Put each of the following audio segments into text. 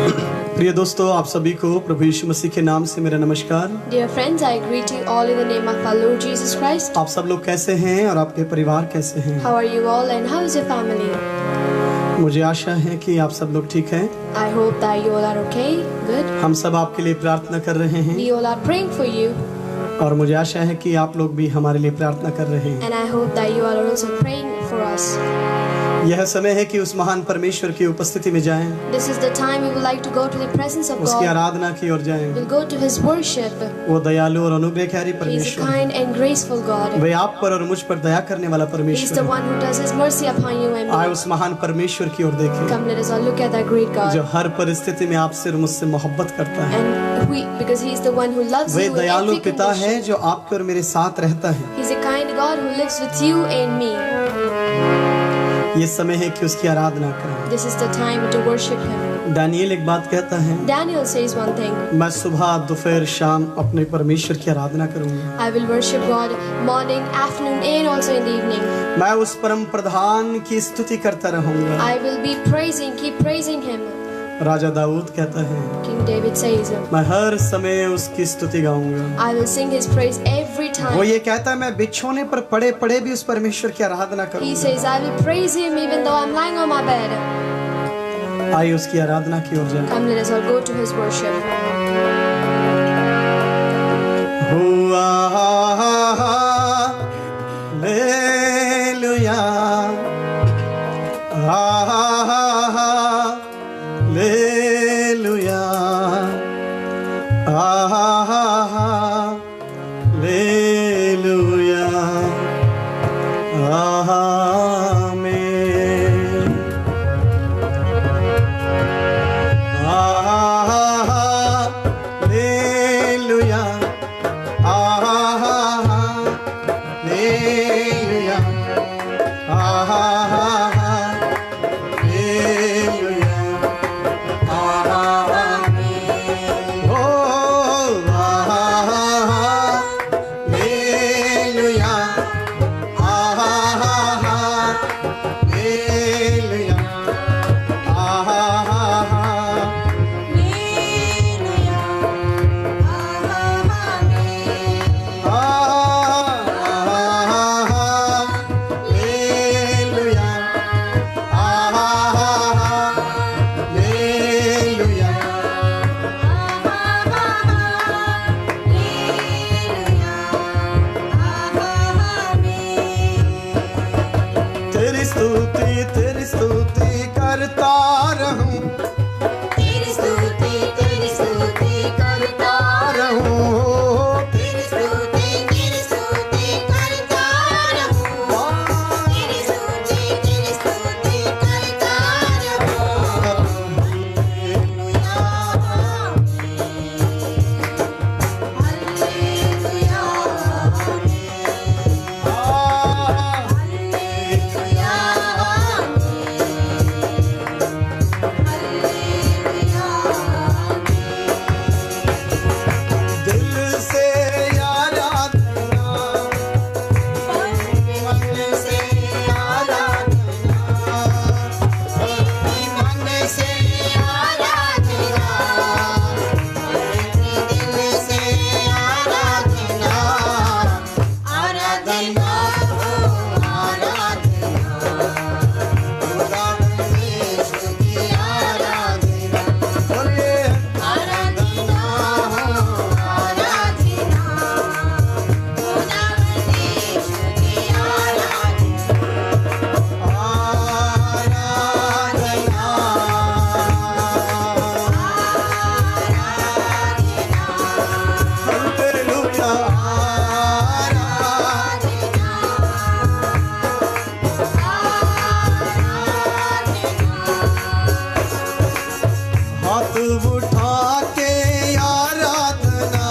प्रिय दोस्तों, आप सभी को प्रभु यीशु मसीह के नाम से मेरा नमस्कार। Dear friends, I greet you all in the name of our Lord Jesus Christ. आप सब लोग कैसे हैं और आपके परिवार कैसे हैं? How are you all and how is your family? मुझे आशा है कि आप सब लोग ठीक हैं। I hope that you all are okay, good. हम सब आपके लिए प्रार्थना कर रहे हैं We all are praying for you और मुझे आशा है कि आप लोग भी हमारे लिए प्रार्थना कर रहे हैं। and I hope that you all are also praying for us. यह समय है कि उस महान परमेश्वर की उपस्थिति में जाएं, This is the time we would like to go to the presence of उसकी God. आराधना की ओर जाएं। We'll go to His worship. वो दयालु और अनुग्रहकारी He is a परमेश्वर है। kind and graceful God. वे आप पर और मुझ पर दया करने वाला He is परमेश्वर the है। one who does His mercy upon you and आए me. उस महान परमेश्वर की ओर देखें Come, let us all look at that great जो God. हर परिस्थिति में आपसे और मुझसे मोहब्बत करता है। And because He is the one who loves way you in दयालु every पिता है condition. जो आपके और मेरे साथ रहता है। He's a kind God who lives with you and me. ये समय है कि उसकी आराधना करें। This is the time to worship Him. Daniel एक बात कहता है, Daniel says one thing. मैं सुबह दोपहर शाम अपने परमेश्वर की आराधना करूंगा। I will worship God morning, afternoon and also in the evening. मैं उस परम प्रधान की स्तुति करता रहूंगा। I will be praising, keep praising Him. राजा दाऊद कहता है, King David says, मैं हर समय उसकी स्तुति गाऊंगा। I will sing His praise every वो time. ये कहता है, मैं बिछोने पर पड़े पड़े भी उस परमेश्वर की आराधना He करूंगा। says, I will praise Him even though I'm lying on my bed. आइए उसकी आराधना की ओर जाएं। Come, let us all go to His worship. हुआ हालेलुया, हालेलुया, हालेलुया, आमीन। हालेलुया, हालेलुया, हालेलुया, आमीन। ओ हालेलुया, हालेलुया, तेरी स्तुति करता रहूं, तेरी स्तुति करता रहूं, तेरी स्तुति करता रहूं, तेरी स्तुति करता रहूं। हालेलुया, दिल से आराधना, मन से आराधना, मन से आराधना, दिल से आराधना, आराधना हो आराधना, खुदा यीशु की आराधना, बोलिए आराधना हो आराधना, खुदा यीशु की हालेलुया, हाथ उठा के आराधना,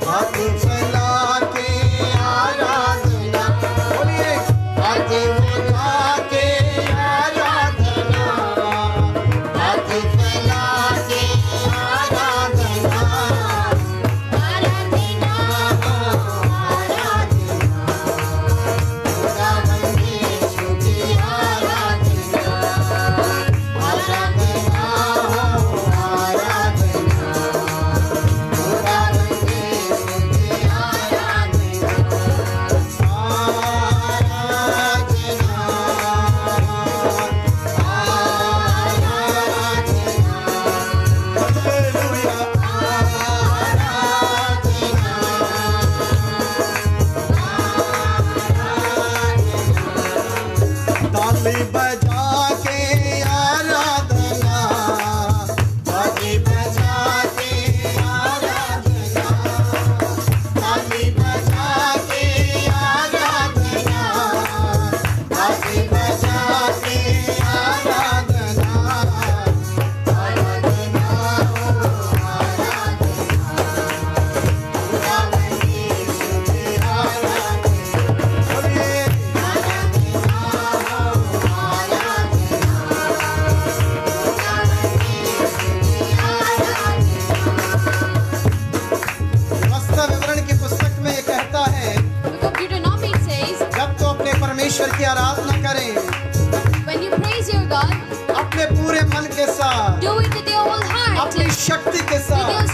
हाथ फैला के आराधना, बोलिए हाथ उठा के आराधना, हाथ फैला के आराधना, आराधना हो आराधना, खुदा यीशु की आराधना, आराधना हो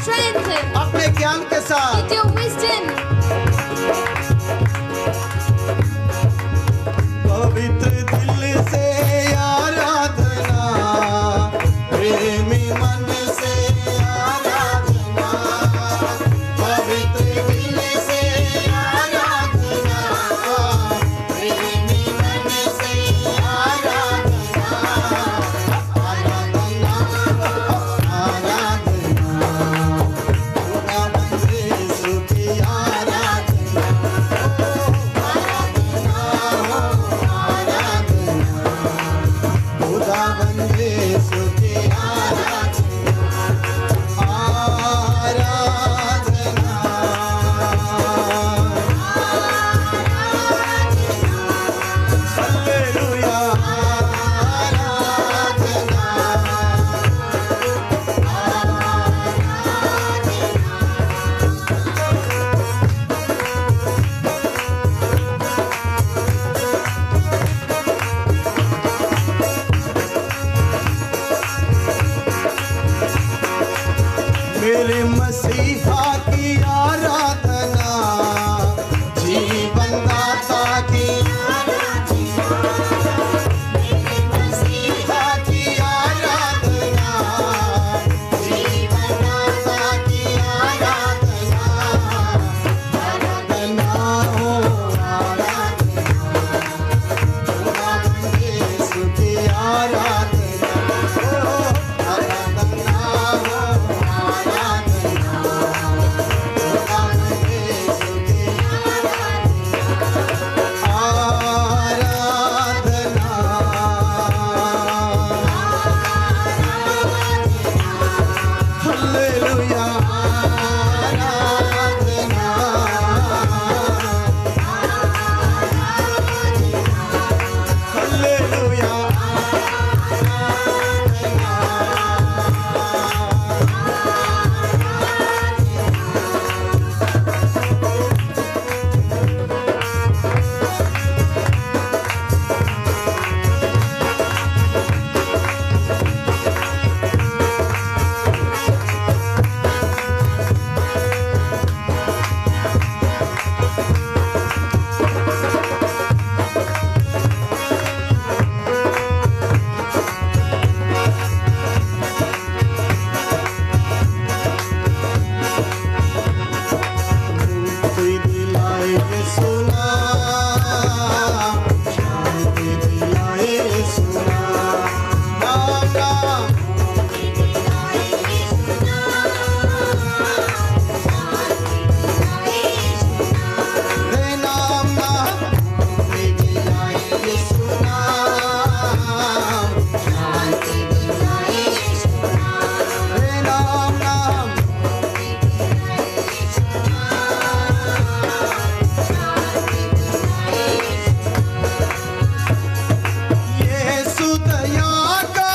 strength, अपने ज्ञान के साथ with your wisdom. पवित्र दिल से आराधना, प्रेमी मन से आराधना, पवित्र दिल से आराधना, प्रेमी मन से आराधना, आराधना, आराधना, खुदा बंदे सुखी आराधना, आराधना, आराधना, खुदा बंदे सुखी हालेलुया, मेरे मसीहा की आराधना, जीवन दाता की मसीहा की आराधना, जीवन दाता की आराधना, आराधना हो आराधना, खुदा बंदे सुखी आराधना, आराधना हो आराधना, खुदा बंदे सुखी हालेलुया, हालेलुया, मुक्ति दिलाए सुना, शांति दिलाए सुना, नाम नाम रे नाम नाम मुक्ति दिलाए सुना, रे नाम नाम यीशु दया का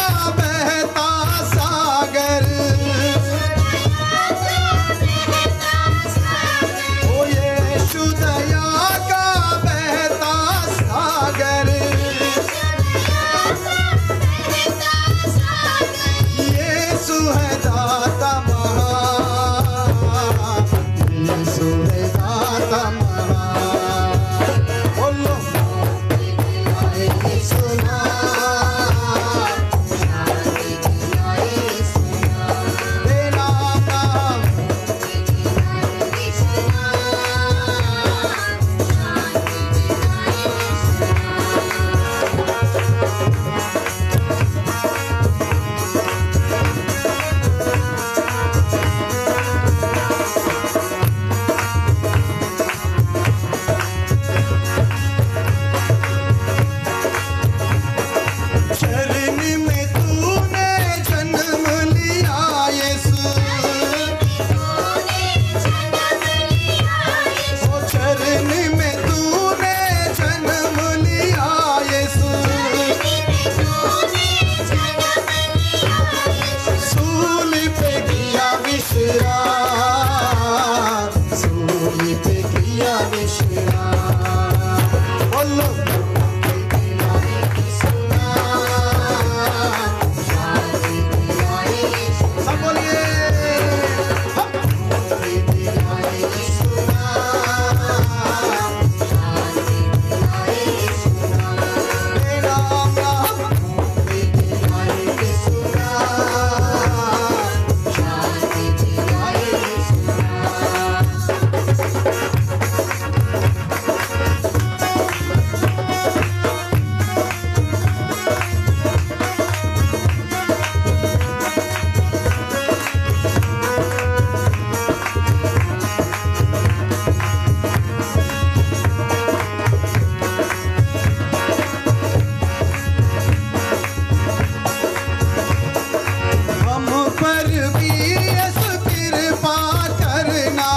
पर भी यीशु कृपा करना,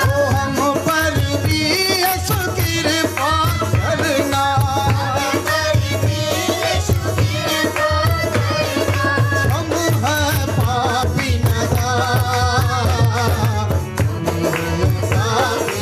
ओ हम पर भी यीशु कृपा करना, हम है पापी नादान, पापी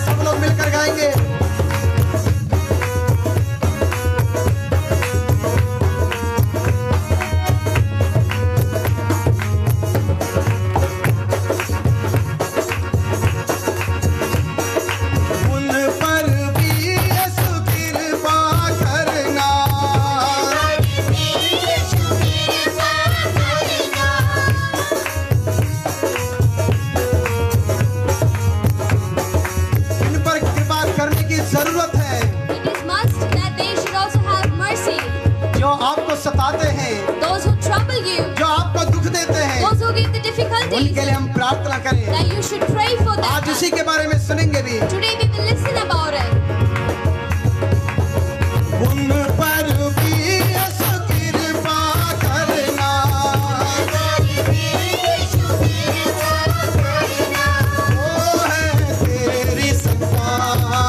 सब लोग मिलकर गाएंगे। उन पर भी यीशु कृपा करना, इन पर कृपा करने की जरूरत है। It is must that they should also have mercy. जो आपको सताते हैं, Those who trouble you, जो आपको दुख देते हैं, those who give the difficulties, उनके लिए हम प्रार्थना करें। that you should pray for आज them. उसी के बारे में सुनेंगे भी। Today we will listen about it. उन पर भी यीशु कृपा करना, वो है तेरी संतान, वो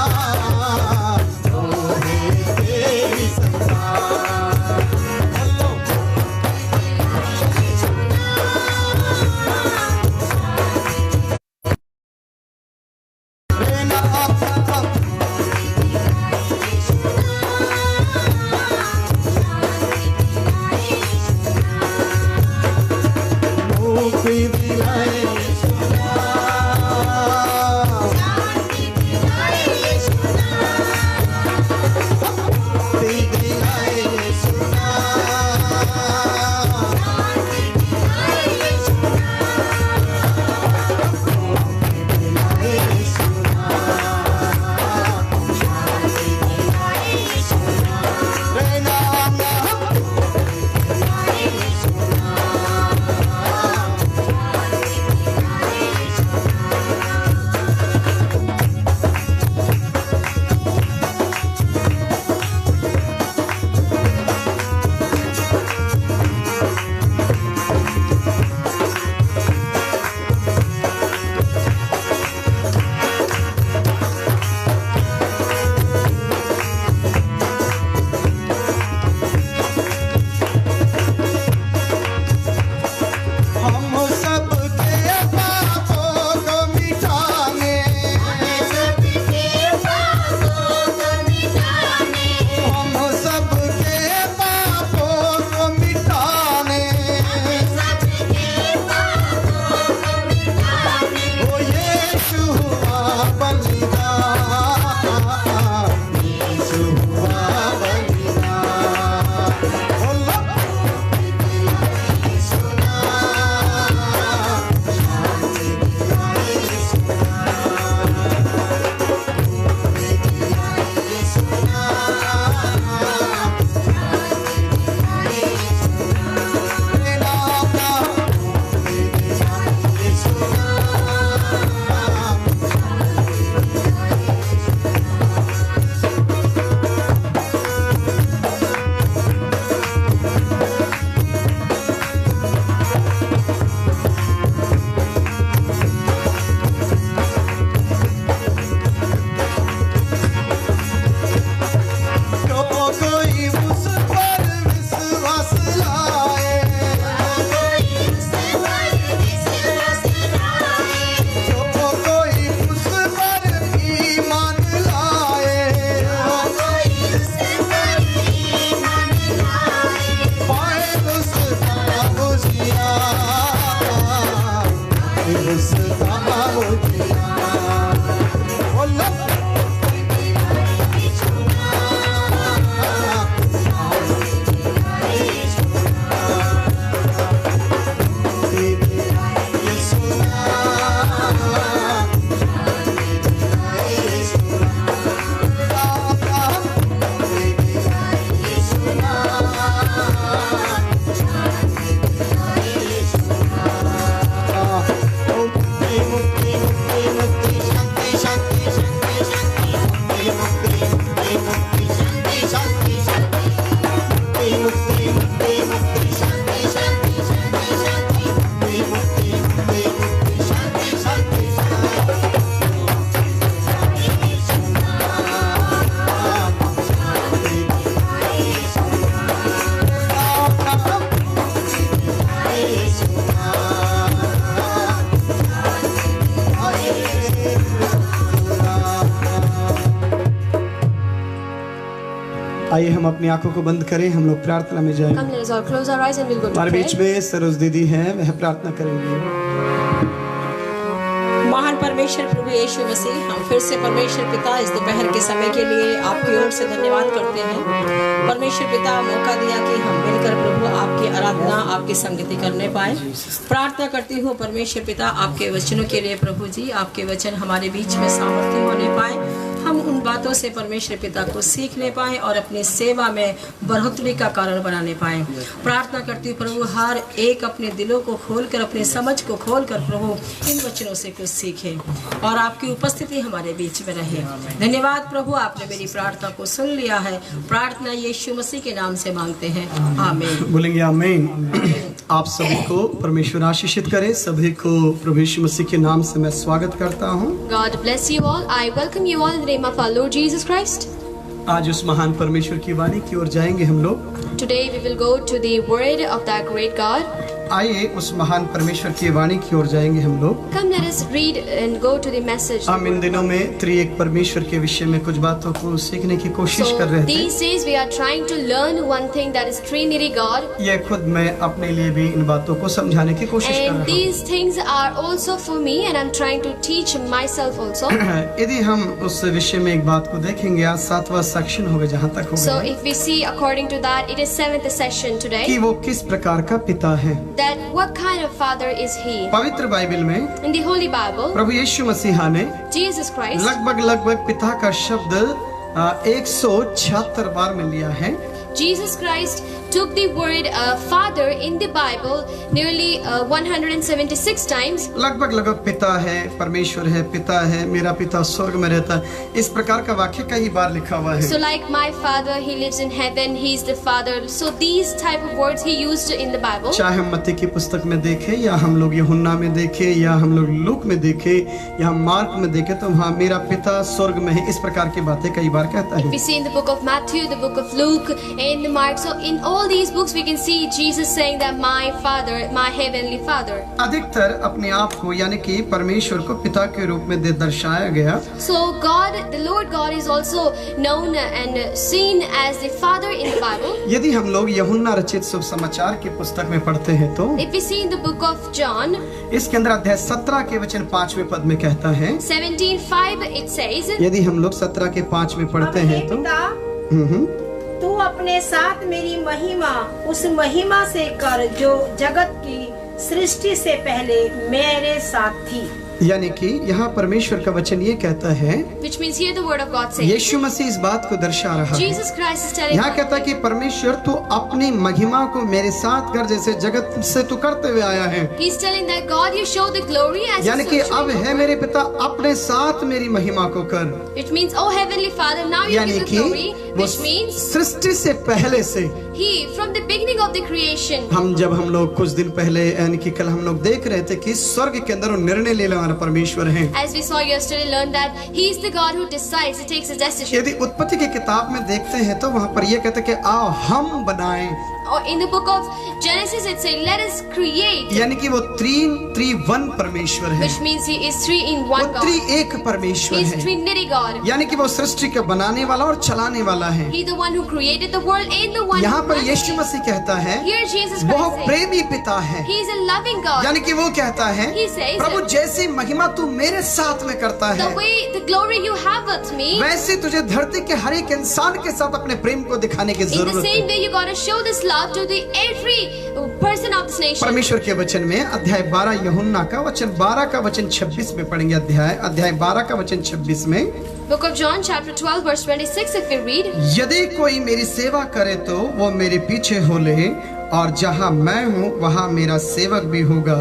है तेरी संतान। बोलो। रहना आपका आइए हम अपनी आंखों को बंद करें, हम लोग प्रार्थना में जाएं। Come, let us all close our eyes and we'll go to हमारे prayer. बीच में सरोज दीदी हैं, वह प्रार्थना करेंगी। महान परमेश्वर प्रभु यीशु मसीह, हम फिर से परमेश्वर पिता इस दोपहर के समय के लिए आपकी ओर से धन्यवाद करते हैं। परमेश्वर पिता मौका दिया कि हम मिलकर प्रभु आपकी आराधना, आपकी संगति करने पाए। प्रार्थना करती हूँ परमेश्वर पिता आपके वचनों के लिए प्रभु जी, आपके वचन हमारे बीच में सामर्थ्य होने पाए, हम उन बातों से परमेश्वर पिता को सीखने पाए और अपनी सेवा में बढ़ोतरी का कारण बनाने पाए। प्रार्थना करती हूँ प्रभु हर एक अपने दिलों को खोलकर, अपनी समझ को खोलकर प्रभु इन वचनों से कुछ सीखे और आपकी उपस्थिति हमारे बीच में रहे। धन्यवाद प्रभु, आपने मेरी प्रार्थना को सुन लिया है। प्रार्थना यीशु मसीह के नाम से मांगते हैं, आमीन। बोलेंगे आमीन। आप सभी को परमेश्वर आशीषित करे। सभी को प्रभु यीशु मसीह के नाम से मैं स्वागत करता हूँ। God bless you all. I welcome you all in the name of our Lord Jesus Christ. आज उस महान परमेश्वर की वाणी की ओर जाएंगे हम लोग। Today we will go to the word of that great God. आइए उस महान परमेश्वर की वाणी की ओर जाएंगे हम लोग। Come, let us read and go to the message. हम इन दिनों में त्रिएक परमेश्वर के विषय में कुछ बातों को सीखने की कोशिश कर So रहे थे। these days we are trying to learn one thing, that is Trinity God. ये खुद मैं अपने लिए भी इन बातों को समझाने की कोशिश कर And रहा हूँ। these things are also for me and I'm trying to teach myself also. यदि हम उस विषय में एक बात को देखेंगे, आज 7वां सेक्शन होगा जहाँ तक So होगा if we see according to that, it is 7th session कि today. वो किस प्रकार का पिता है। That what kind of father is he? पवित्र बाइबल में In the Holy Bible, प्रभु यीशु मसीहा ने Jesus Christ लगभग पिता का शब्द 176 बार में लिया है। Jesus Christ took the word father in the Bible nearly 176 times. लगभग पिता है, परमेश्वर है, पिता है, मेरा पिता स्वर्ग में रहता है, इस प्रकार का वाक्य कई बार लिखा हुआ है। So like my father, he lives in heaven, he is the father. So these type of words he used in the Bible. चाहे हम मत्ती की पुस्तक में देखें या हम लोग यूहन्ना में देखें या हम लोग लूक में देखें या मार्क में देखें, तो वहाँ मेरा पिता स्वर्ग में है, इस प्रकार की बातें कई बार कहता है। We see in the book of Matthew, the book of Luke, and the Mark. So in all these books we can see Jesus saying that my father, my heavenly father. अधिकतर अपने आप को यानी कि परमेश्वर को पिता के रूप में दर्शाया गया। So God, the Lord God is also known and seen as the father in the Bible. यदि हम लोग यूहन्ना रचित शुभ समाचार की पुस्तक में पढ़ते हैं तो If we see in the book of John इसके अंदर अध्याय 17 के वचन 5वें पद में कहता है। 17:5 it says, यदि हम लोग 17 के 5 में पढ़ते हैं तो तू अपने साथ मेरी महिमा उस महिमा से कर जो जगत की सृष्टि से पहले मेरे साथ थी। यानी कि यहाँ परमेश्वर का वचन ये कहता है, which means here the word of God says, यीशु मसीह इस बात को दर्शा रहा है। Jesus Christ is telling यहाँ us, कहता है कि परमेश्वर तू अपनी महिमा को मेरे साथ कर जैसे जगत से तू करते हुए आया है। He's telling that God, you show the glory as यानी you कि show अब the है मेरे पिता अपने साथ मेरी महिमा को कर। It means, oh heavenly Father, now you यानी give the कि glory, वो which means सृष्टि से पहले से He, from the beginning of the creation. जब हम लोग कुछ दिन पहले यानी कि कल हम लोग देख रहे थे कि स्वर्ग के अंदर वो निर्णय लेने वाला परमेश्वर है। As we saw yesterday, learned that He is the God who decides, He takes a decision. यदि उत्पत्ति की किताब में देखते हैं तो वहाँ पर ये कहते हैं कि आओ हम बनाएं। Or in the book of Genesis, it says, "Let us create," यानी कि वो त्रिवन परमेश्वर है, which means He is three in वो one God. त्रिएक परमेश्वर He is है। Trinity God. यानी कि वो सृष्टि का बनाने वाला और चलाने वाला है। He the one who created the world and the one यहाँ who पर runs यीशु it. मसीह कहता है Here Jesus वो Christ says, प्रेमी पिता है। He is a loving God. यानी कि वो कहता है He says, प्रभु जैसी महिमा तू मेरे साथ में करता The है, way, the glory you have with me, वैसे तुझे धरती के हर एक इंसान के साथ अपने प्रेम को दिखाने की in the जरूरत same है। way you gotta show this love to the every person of this nation. परमेश्वर के वचन में अध्याय 12 यूहन्ना का वचन 12 का वचन 26 में पढ़ेंगे। अध्याय 12 का वचन 26 में, Book of John chapter 12 verse 26 if we read, यदि कोई मेरी सेवा करे तो वो मेरे पीछे हो ले, और जहाँ मैं हूँ वहाँ मेरा सेवक भी होगा।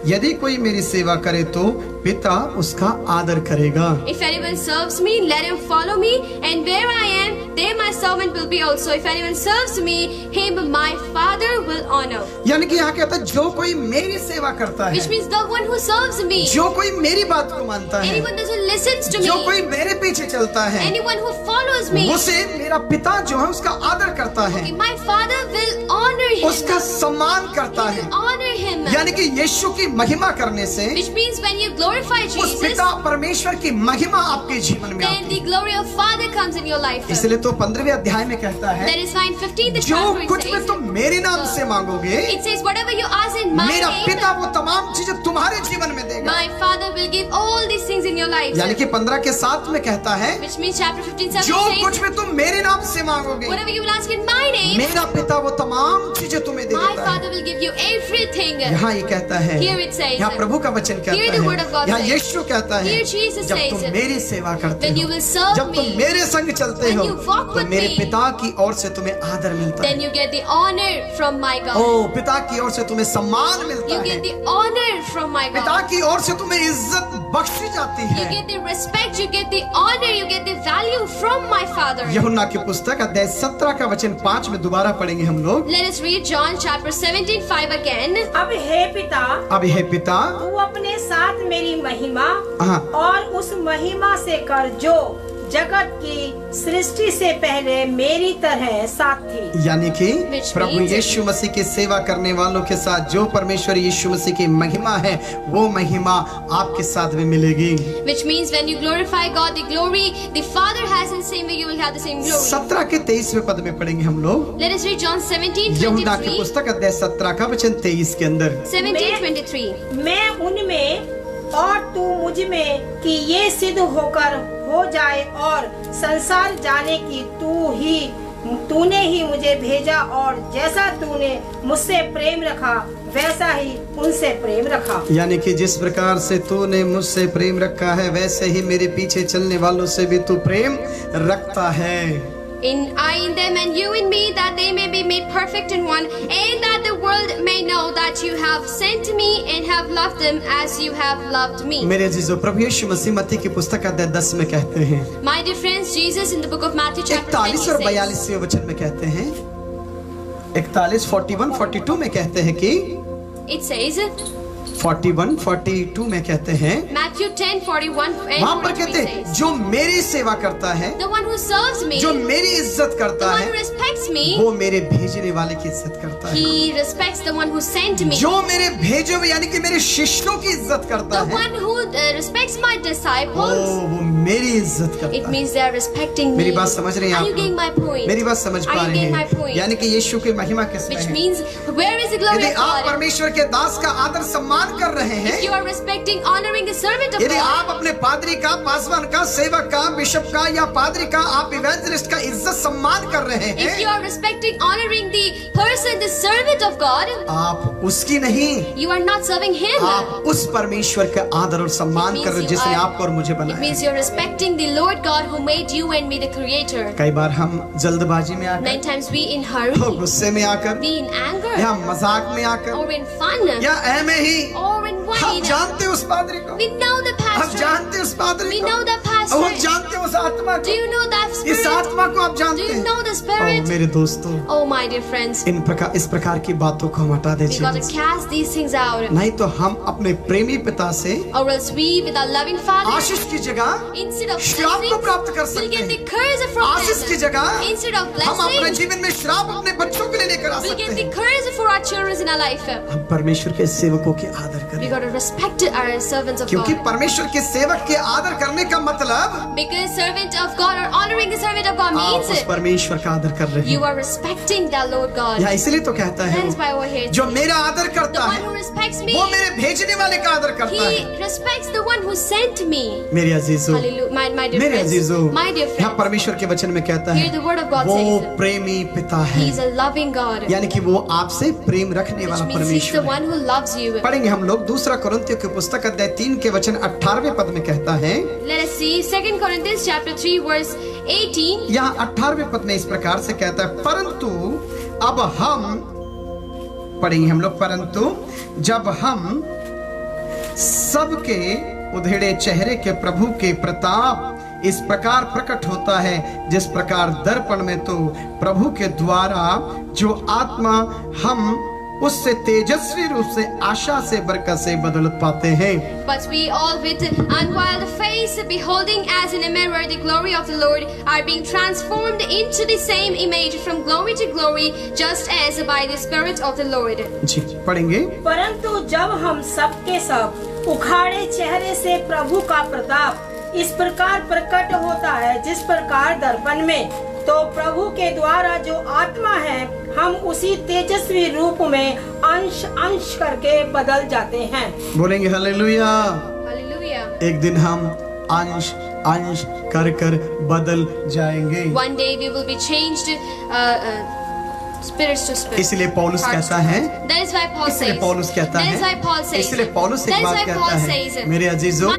यदि कोई मेरी सेवा करे तो पिता उसका आदर करेगा। If anyone serves me, let him follow me, and where I am, there my servant will be also. If anyone serves me, him my Father will honor. यानी कि यहाँ कहता है जो कोई मेरी सेवा करता है, Which means the one who serves me, जो कोई मेरी बात को मानता है, anyone who listens to जो me, कोई मेरे पीछे चलता है, anyone who follows me, उसे मेरा पिता जो है उसका आदर करता है, my Father will honor him. उसका सम्मान करता He है। will honor him. यानी कि यीशु की महिमा करने से which means when you glorify उस Jesus, पिता परमेश्वर की महिमा आपके जीवन में then आती the glory of Father comes in your life. है। इसलिए तो 15वें अध्याय में कहता है, That is why in 15 the जो chapter कुछ it भी says, तुम मेरे नाम से मांगोगे, it says whatever you ask in my मेरा name, पिता वो तमाम चीजें तुम्हारे जीवन में देगा। my Father will give all these things in your life. यानी कि 15 के 7 में कहता है, Which means chapter 15 7 जो says, कुछ भी तुम मेरे नाम से मांगोगे, whatever you will ask in my name, मेरा पिता वो तमाम चीजें तुम्हें दे my देता है। Father will give you everything. यहाँ ये कहता है, Here it says, यहाँ प्रभु का वचन कहता here the word of है, God यहाँ says, यीशु कहता है, here Jesus जब says, तुम मेरी सेवा करते when हो, you will serve जब तुम me, मेरे संग चलते when हो, you walk तो with मेरे me, पिता की ओर से तुम्हें आदर मिलता then है। you get the honor from my God. ओ पिता की ओर से तुम्हें सम्मान मिलता You है, get the honor from my पिता God. की ओर से तुम्हें इज्जत बख्शी जाती You है। get the respect, you get the honor, you get the value from my Father. यूहन्ना की पुस्तक अध्याय 17 का वचन 5 में दोबारा पढ़ेंगे हम लोग। Let us read John chapter 17:5 again. अब हे पिता, अब हे पिता, तू अपने साथ मेरी महिमा हाँ। और उस महिमा से कर जो जगत की सृष्टि से पहले मेरी तरह साथ थी। यानी कि Which प्रभु means- यीशु मसीह की सेवा करने वालों के साथ जो परमेश्वर यीशु मसीह की महिमा है, वो महिमा आपके साथ में मिलेगी। Which means when you glorify God, the glory the Father has in the same way you will have the same glory. 17 के 23वें पद में पढ़ेंगे हम लोग। Let us read John यूहन्ना की 17:23. पुस्तक अध्याय 17 का वचन 23 के अंदर। 17:23. मैं उनमें और तू मुझ में कि ये सिद्ध होकर हो जाए और संसार जाने की तूने ही मुझे भेजा और जैसा तूने मुझसे प्रेम रखा वैसा ही उनसे प्रेम रखा। यानी कि जिस प्रकार से तूने मुझसे प्रेम रखा है, वैसे ही मेरे पीछे चलने वालों से भी तू प्रेम रखता है। In I in them and you in me, that they may be made perfect in one, and that the world may know that you have sent me and have loved them as you have loved me. मेरे अजीजों, प्रभु यीशु मसीह मत्ती की पुस्तक अध्याय 10 में कहते हैं, My dear friends, Jesus in the book of Matthew chapter 10 41 और he says, 42वें वचन में कहते हैं, 41, 41, 42 में कहते हैं कि it says 41, 42 में कहते हैं, Matthew 10:41 and वहां पर 42 कहते हैं, says, जो मेरी सेवा करता है, the one who serves me, जो मेरी इज्जत the करता one who है, respects me, वो मेरे भेजने वाले की इज्जत करता है। he respects the one who sent me. जो मेरे भेजे हुए यानी कि मेरे शिष्यों की इज्जत करता The है, one who respects my वो disciples, मेरी इज्जत it करता है। means they are respecting me. मेरी बात समझ रहे हैं Are आप you getting my लोग? point? मेरी बात समझ Are पा you रहे getting my हैं? point? यानी कि यीशु की महिमा किसमें Which है? means, where is the glory यदि of आप God? परमेश्वर के दास का आदर सम्मान कर रहे हैं, If you are respecting, honoring the servant of यदि God, आप अपने पादरी का, पासवान का, सेवक का, बिशप का या पादरी का, आप इवेंजलिस्ट का इज्जत सम्मान कर रहे if you हैं, are respecting, honoring the person, the servant of God, आप उसकी नहीं, you are not serving Him. आप उस परमेश्वर का आदर और सम्मान कर रहे हैं जिसने आपको और मुझे It बनाया। means you're respecting the Lord God who made you and me, the Creator. कई बार हम जल्दबाजी में Many आकर, times we in hurry, गुस्से में आकर, we in anger, या मजाक में आकर, or in fun, या ऐमे ही or in हम wine. जानते हैं उस पादरी को, We know the हम pastor. जानते हैं उस पादरी We को, know the और pastor. हम जानते हैं उस आत्मा Do को, you know that इस spirit? आत्मा को आप Do जानते you हैं। know the O spirit? मेरे दोस्तों, Oh my dear friends, इस प्रकार की बातों को हम हटा we got to दीजिए, cast these things out, नहीं तो हम अपने प्रेमी पिता से or else we, with our loving Father, आशीष की जगह instead of श्राप को blessings, प्राप्त कर we'll सकते get the हैं। curse from आशीष की them. जगह Instead of हम अपने blessing, जीवन में श्राप अपने बच्चों के लिए लेकर आ we'll सकते get the हैं। curse for our children in our life. हम परमेश्वर के सेवकों की आदर We करें, got to respect our servants of क्योंकि God. परमेश्वर के सेवक के आदर करने का मतलब Because servant of God or honoring the servant of God आप उस means परमेश्वर का आदर कर रहे you हैं। are respecting the Lord God. या इसलिए तो कहता है Hence वो, why over here it जो says, मेरा आदर the करता one है, who respects me, वो मेरे भेजने वाले का आदर करता है। he respects the one who sent me. मेरे अजीजों, Hallelujah. My dear मेरे friends, अजीजों, my dear यहाँ friends, परमेश्वर के वचन में कहता here the है, word of God वो says, प्रेमी पिता है, He is a loving God, यानी कि वो आपसे प्रेम रखने which वाला means He's the परमेश्वर है। one who loves you. पढ़ेंगे हम लोग दूसरा कुरिन्थियों की पुस्तक अध्याय 3 के वचन 18वें पद में कहता है, Let us see 2 Corinthians chapter 3 verse 18. यहाँ 18वें पद में इस प्रकार से कहता है, परंतु अब हम, पढ़ेंगे हम लोग, परंतु जब हम सबके उधेड़े चेहरे के प्रभु के प्रताप इस प्रकार प्रकट होता है, जिस प्रकार दर्पण में तो प्रभु के द्वारा जो आत्मा हम उससे तेजस्वी रूप से आशा से बरकत से बदल पाते हैं। But we all with unveiled face, beholding as in a mirror the glory of the Lord, are being transformed into the same image from glory to glory, just as by the Spirit of the Lord. जी पढ़ेंगे। परंतु जब हम सब के सब उखाड़े चेहरे से प्रभु का प्रताप इस प्रकार प्रकट होता है, जिस प्रकार दर्पण में, तो प्रभु के द्वारा जो आत्मा है, हम उसी तेजस्वी रूप में अंश अंश करके बदल जाते हैं। बोलेंगे हालेलुया। Hallelujah. एक दिन हम अंश अंश कर कर बदल जाएंगे। One day we will be changed spirits to spirit. इसलिए पौलुस Hearts कहता to है, hearts. That is why Paul इसलिए says. पौलुस कहता That is why है, Paul says. इसलिए पौलुस एक That is बात why कहता Paul है, says. मेरे अजीजों,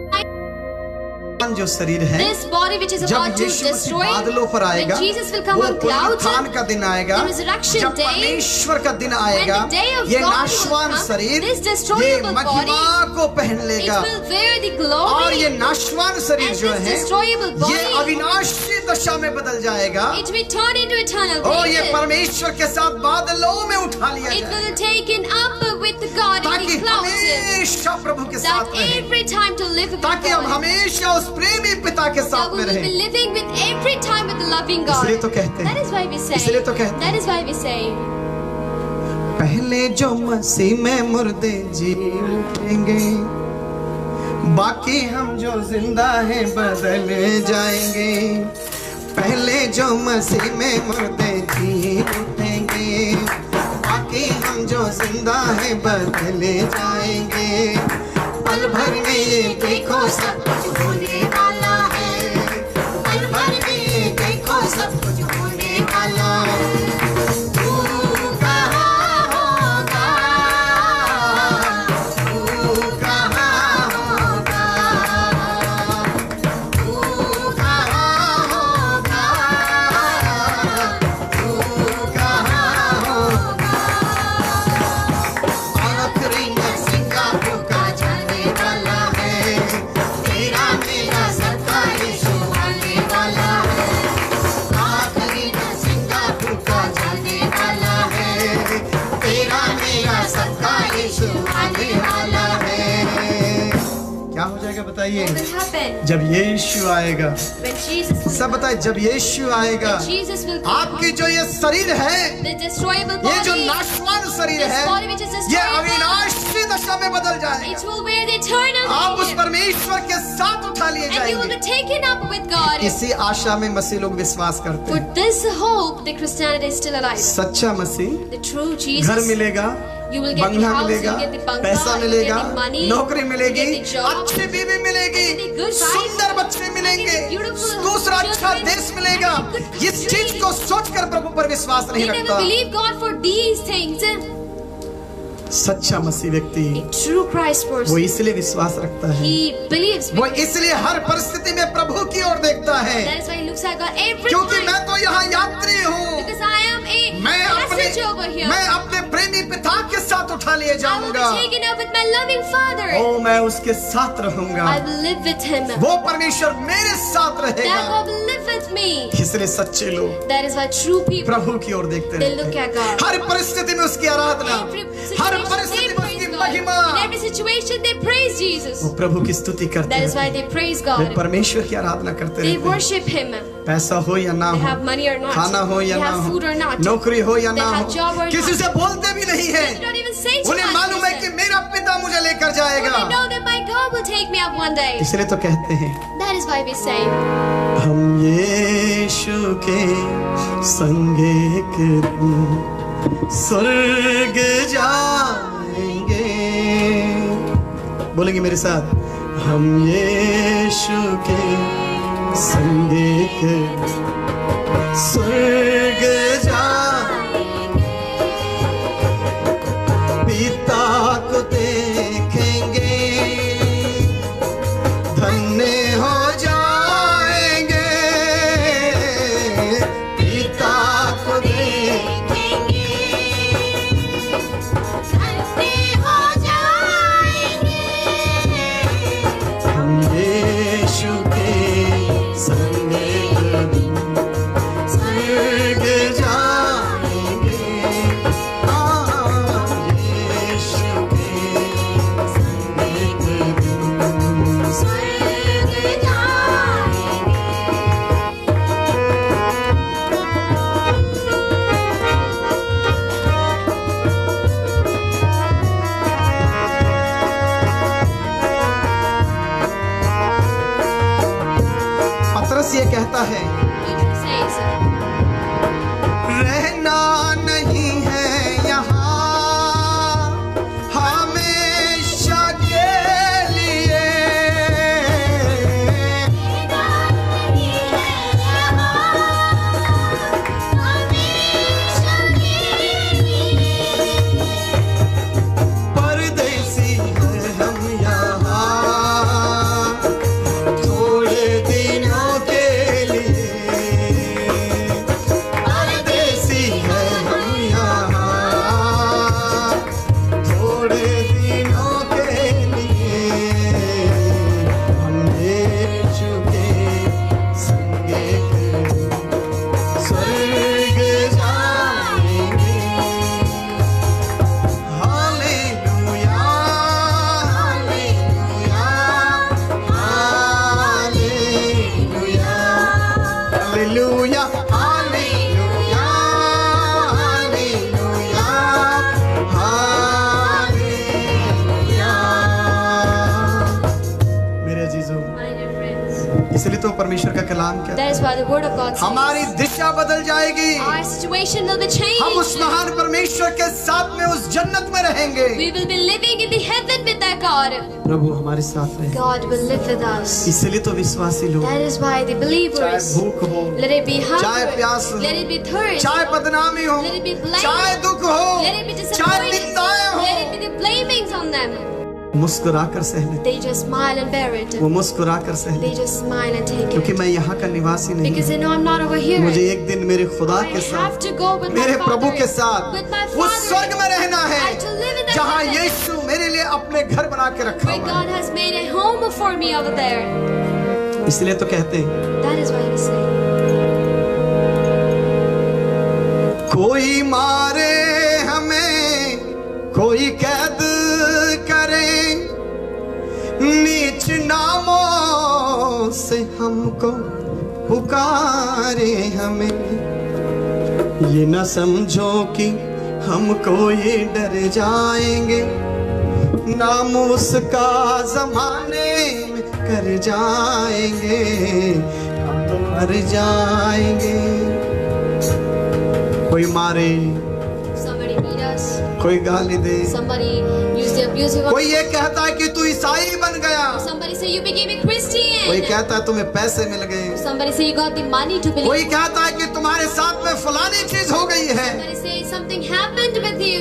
जो शरीर है, This body which is जब about to Yeshu Masih destroy, बादलों पर आएगा, when Jesus will come वो on clouds, पुनरुत्थान का दिन आएगा, the resurrection जब day, परमेश्वर का दिन आएगा, when the day of ये God will नाशवान come, शरीर this ये destroyable महिमा को पहन it लेगा, will wear the और glory, ये नाशवान शरीर and जो this है, destroyable ये body, अविनाशी दशा में बदल जाएगा, it will turn into eternal और ये being. परमेश्वर के साथ बादलों में उठा लिया It जाएगा, will taken up with God in ताकि the clouds, हमेशा प्रभु के that साथ रहे, every time to live with ताकि हम God, हमेशा उस प्रेमी पिता के that साथ we में will be रहे। living with every time with the loving God. इसलिए तो कहते That हैं, is why we say. इसलिए तो कहते That is why we say. पहले जो मसीह में मुर्दे जी उठेंगे, बाकी हम जो जिंदा हैं बदल जाएंगे। पहले जो मसीह में मुर्दे जी उठेंगे, बाकी हम जो जिंदा हैं बदल जाएंगे। पल भर में ये देखो सब कुछ होने वाला है, पल भर में ये देखो सब कुछ होने वाला है। बताइए, What will happen जब यीशु आएगा, when Jesus will सब come? बताए, जब यीशु आएगा, When Jesus will come, आपकी जो ये शरीर है, the destroyable ये जो body, नाशवान शरीर this है, body which is ये destroyable, अविनाशी दशा में बदल जाएगा। it will wear the eternal आप उस being, परमेश्वर के साथ उठा लिए and you will जाएंगे। be taken up with God. इसी आशा में मसीह लोग विश्वास करते For हैं। this hope, the Christianity is still alive. सच्चा मसीह, The true घर Jesus, मिलेगा, you will get the Bangla house, मिलेगा, you get the bangla, पैसा you मिलेगा, get the money, नौकरी मिलेगी, you get the job, अच्छी बीवी मिलेगी, you get the good wife, सुंदर बच्चे मिलेंगे, you get the beautiful दूसरा अच्छा children, देश मिलेगा। you get good इस चीज country। को सोचकर प्रभु पर विश्वास नहीं we never रखता। believe God for these things. सच्चा मसीह व्यक्ति A true Christ वो person, इसलिए विश्वास रखता है, he believes वो me. इसलिए हर परिस्थिति में प्रभु की ओर देखता है, That is why he looks at God every क्योंकि time. मैं तो यहाँ यात्री हूँ, Because I am a मैं passenger over here. मैं अपने प्रेमी पिता के साथ उठा लिए I will be जाऊंगा, taken up with my loving Father. ओ मैं उसके साथ रहूंगा, I will live with Him. वो परमेश्वर मेरे साथ That रहेगा। God will live with me. इसलिए सच्चे लोग That is why true people, प्रभु की ओर देखते they रहते look हैं, at God. हर परिस्थिति में उसकी आराधना, Every हर situation परिस्थिति they में praise उसकी God. महिमा, In every situation they praise Jesus. वो प्रभु की स्तुति करते That is हैं, why they praise way God. परमेश्वर की आराधना करते They रहते हैं। worship Him. पैसा हो या ना They हो, have money or not. खाना हो या They ना have हो, food or not. नौकरी हो या They ना have हो, job or किसी not. से बोलते भी नहीं है, They do not even say to उन्हें us. मालूम है कि मेरा पिता मुझे लेकर जाएगा। They know that my God will take me up one day. इसलिए तो कहते हैं, That is why we say, हम यीशु के संग एक दिन स्वर्ग जाएंगे। बोलेंगे मेरे साथ, हम यीशु के संग एक दिन स्वर्ग जाएंगे, पिता को देखेंगे, धन्य हो जाएंगे, पिता को देखेंगे, धन्य हो जाएंगे, हम यीशु के संग एक दिन स्वर्ग जाएंगे। विश्वासी ये कहता है, He says, रहना नहीं है यहाँ हमेशा के लिए, परदेसी हैं हम यहाँ थोड़े दिनों के लिए, परदेसी हैं हम यहाँ थोड़े दिनों के लिए, हम यीशु के संगे स्वर्ग जाएंगे। Hallelujah, hallelujah, hallelujah, hallelujah, hallelujah, hallelujah, hallelujah. मेरे अजीजों, my dear friends, इसलिए तो परमेश्वर का कलाम क्या that is why the word of God says, हमारी दिशा बदल जाएगी। our situation will be हम उस changed. महान परमेश्वर के साथ में उस जन्नत में रहेंगे। We will be living in the heaven with that God. प्रभु हमारे साथ रहे, God will live with us. इसलिए तो विश्वासी लोग, That is why the चाहे believers, भूख हो, let it be चाहे प्यास hunger, हो, let it be thirst, चाहे बदनामी हो, let it be blame, चाहे दुख हो, let it be चाहे disappointment, निंदाएं let it हो, be the blamings on them. मुस्कुराकर सह लेते, They just smile and bear it. वो मुस्कुराकर सह They लेते, just smile and take क्योंकि it. मैं यहाँ का निवासी नहीं Because हूँ। they know I'm not over here. मुझे एक दिन मेरे खुदा I के have साथ, to go with मेरे my प्रभु Father, के साथ with my वो स्वर्ग में Father. रहना है, I have to live in that जहाँ heaven, यीशु मेरे लिए अपने घर बना के रखा where हुआ God has made a home for me over there. है। इसलिए तो कहते हैं, That is why we say, कोई मारे हमें, कोई कैद करे, नीच नामों से हमको पुकारे हमें, ये न समझो कि हम कोई डर जाएंगे, नाम उसका जमाने में कर जाएंगे, हम तो मर जाएंगे। कोई मारे, somebody beat us, कोई गाली दे, somebody use the abusive कोई ये कहता है कि तू ईसाई बन गया, somebody say you became a कोई Christian, कहता है तुम्हें पैसे मिल गए, somebody say you got the money to कोई believe, कहता है कि तुम्हारे साथ में फलानी चीज हो गई है। somebody say something happened with you.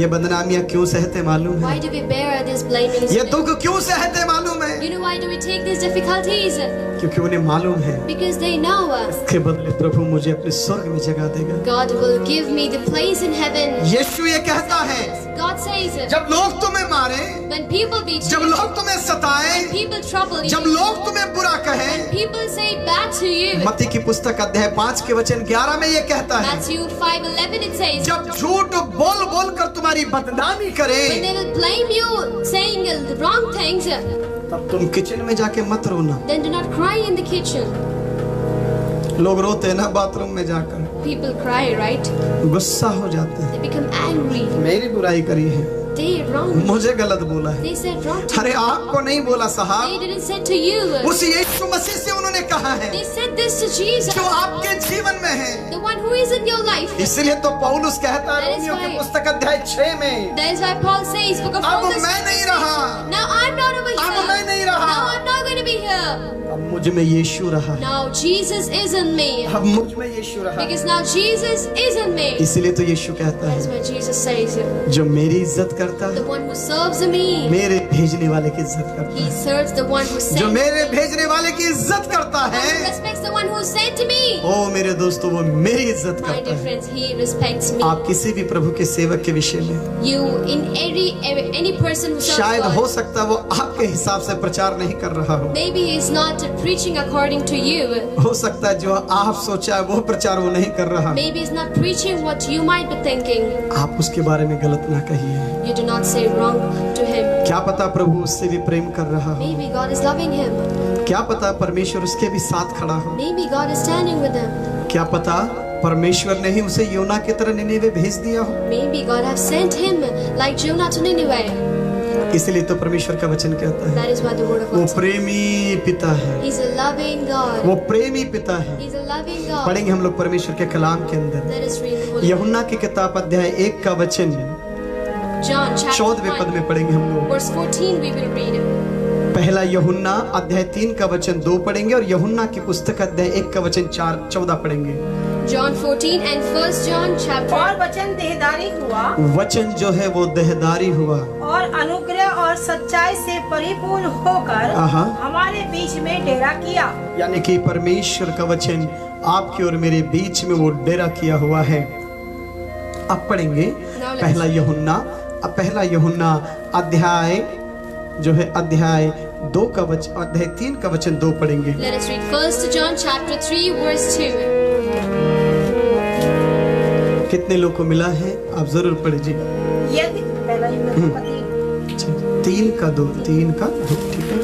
ये बदनामियां क्यों सहते मालूम है? Why do we bear this blaming? ये दुख क्यों सहते मालूम है? You know why do we take these difficulties? क्योंकि उन्हें मालूम है Because they know के बदले प्रभु मुझे अपने स्वर्ग में जगह देगा। God will give me the place in heaven. यीशु ये कहता है, God says जब लोग तुम्हें मारे, when people beat जब you, लोग तुम्हें सताएं, people trouble जब you, लोग तुम्हें बुरा कहें, people say bad to you. मत्ती की पुस्तक अध्याय 5 के वचन 11 में ये कहता है, Matthew 5:11 it says, जब झूठ बोल बोल कर तुम्हारी बदनामी when करे, they will blame you saying the wrong things, तब तुम किचन में जाके मत रोना। then do not cry in the kitchen. लोग रोते हैं ना बाथरूम में जाकर, People cry, right? गुस्सा हो जाते हैं, They become angry. मेरी बुराई करी है, They wrong. मुझे गलत बोला है। They said wrong to अरे आपको नहीं बोला They साहब, didn't say to you. उस यीशु मसीह से उन्होंने कहा है They said this to Jesus, जो आपके जीवन में है। the one who is in your life. इसलिए तो पौलुस कहता है That is रोमियो की why- पुस्तक अध्याय 6 में, That is why Paul says, Book of अब Romans, मैं नहीं रहा, now I'm not over अब here. मैं नहीं रहा, Now I'm not going to be here. अब मुझ में यीशु रहा है, Now Jesus is in me. अब मुझ में यीशु रहा है। Because now Jesus is in me. इसलिए तो यीशु कहता That is है, why Jesus says, जो मेरी इज्जत करता the है one who serves me, मेरे भेजने वाले की इज्जत करता he है, serves the one who sent जो me. मेरे भेजने वाले की इज्जत करता The one who है, respects the one who sent me. ओ मेरे दोस्तों वो मेरी इज्जत My करता dear है। friends, he respects me. आप किसी भी प्रभु के सेवक के विषय में You, in any person who serves शायद हो God, सकता है वो आपके हिसाब से प्रचार नहीं कर रहा हो, maybe he is not preaching according to you. हो सकता है जो आप सोचा है वो प्रचार वो नहीं कर रहा, Maybe he's not preaching what you might be thinking. आप उसके बारे में गलत ना कहिए। You do not say wrong to him. क्या पता प्रभु उससे भी प्रेम कर रहा हो, Maybe God is loving him. क्या पता परमेश्वर उसके भी साथ खड़ा हो, Maybe God is standing with him. क्या पता परमेश्वर ने ही उसे योना की तरह निनेवे भेज दिया हो। Maybe God has sent him like Jonah to Nineveh. इसलिए तो परमेश्वर का वचन कहता है That is what the word of वो God says. प्रेमी पिता है, He's a loving God. वो प्रेमी पिता है। He's a loving God. पढ़ेंगे हम लोग परमेश्वर के कलाम के अंदर Let us read the Holy यूहन्ना की किताब अध्याय 1 का वचन John chapter 14वें पद 1, में पढ़ेंगे हम लोग। verse 14 we will read. पहला यूहन्ना अध्याय 3 का वचन 2 पढ़ेंगे और यूहन्ना की पुस्तक अध्याय 1 का वचन 14 पढ़ेंगे। John 14 and 1 John chapter. और वचन देहधारी हुआ वचन जो है वो देहधारी हुआ और अनुग्रह और सच्चाई से परिपूर्ण होकर आहा। हमारे बीच में डेरा किया। यानी कि परमेश्वर का वचन आपके और मेरे बीच में वो डेरा किया हुआ है। अब पढ़ेंगे पहला यूहन्ना अध्याय जो है अध्याय 2 का वचन अध्याय 3 का वचन 2 पढ़ेंगे। Let us read 1 John chapter 3 verse 2. कितने लोग को मिला है आप जरूर पढ़िए। यदि पहला यूहन्ना का 3 3 का 2 ठीक है।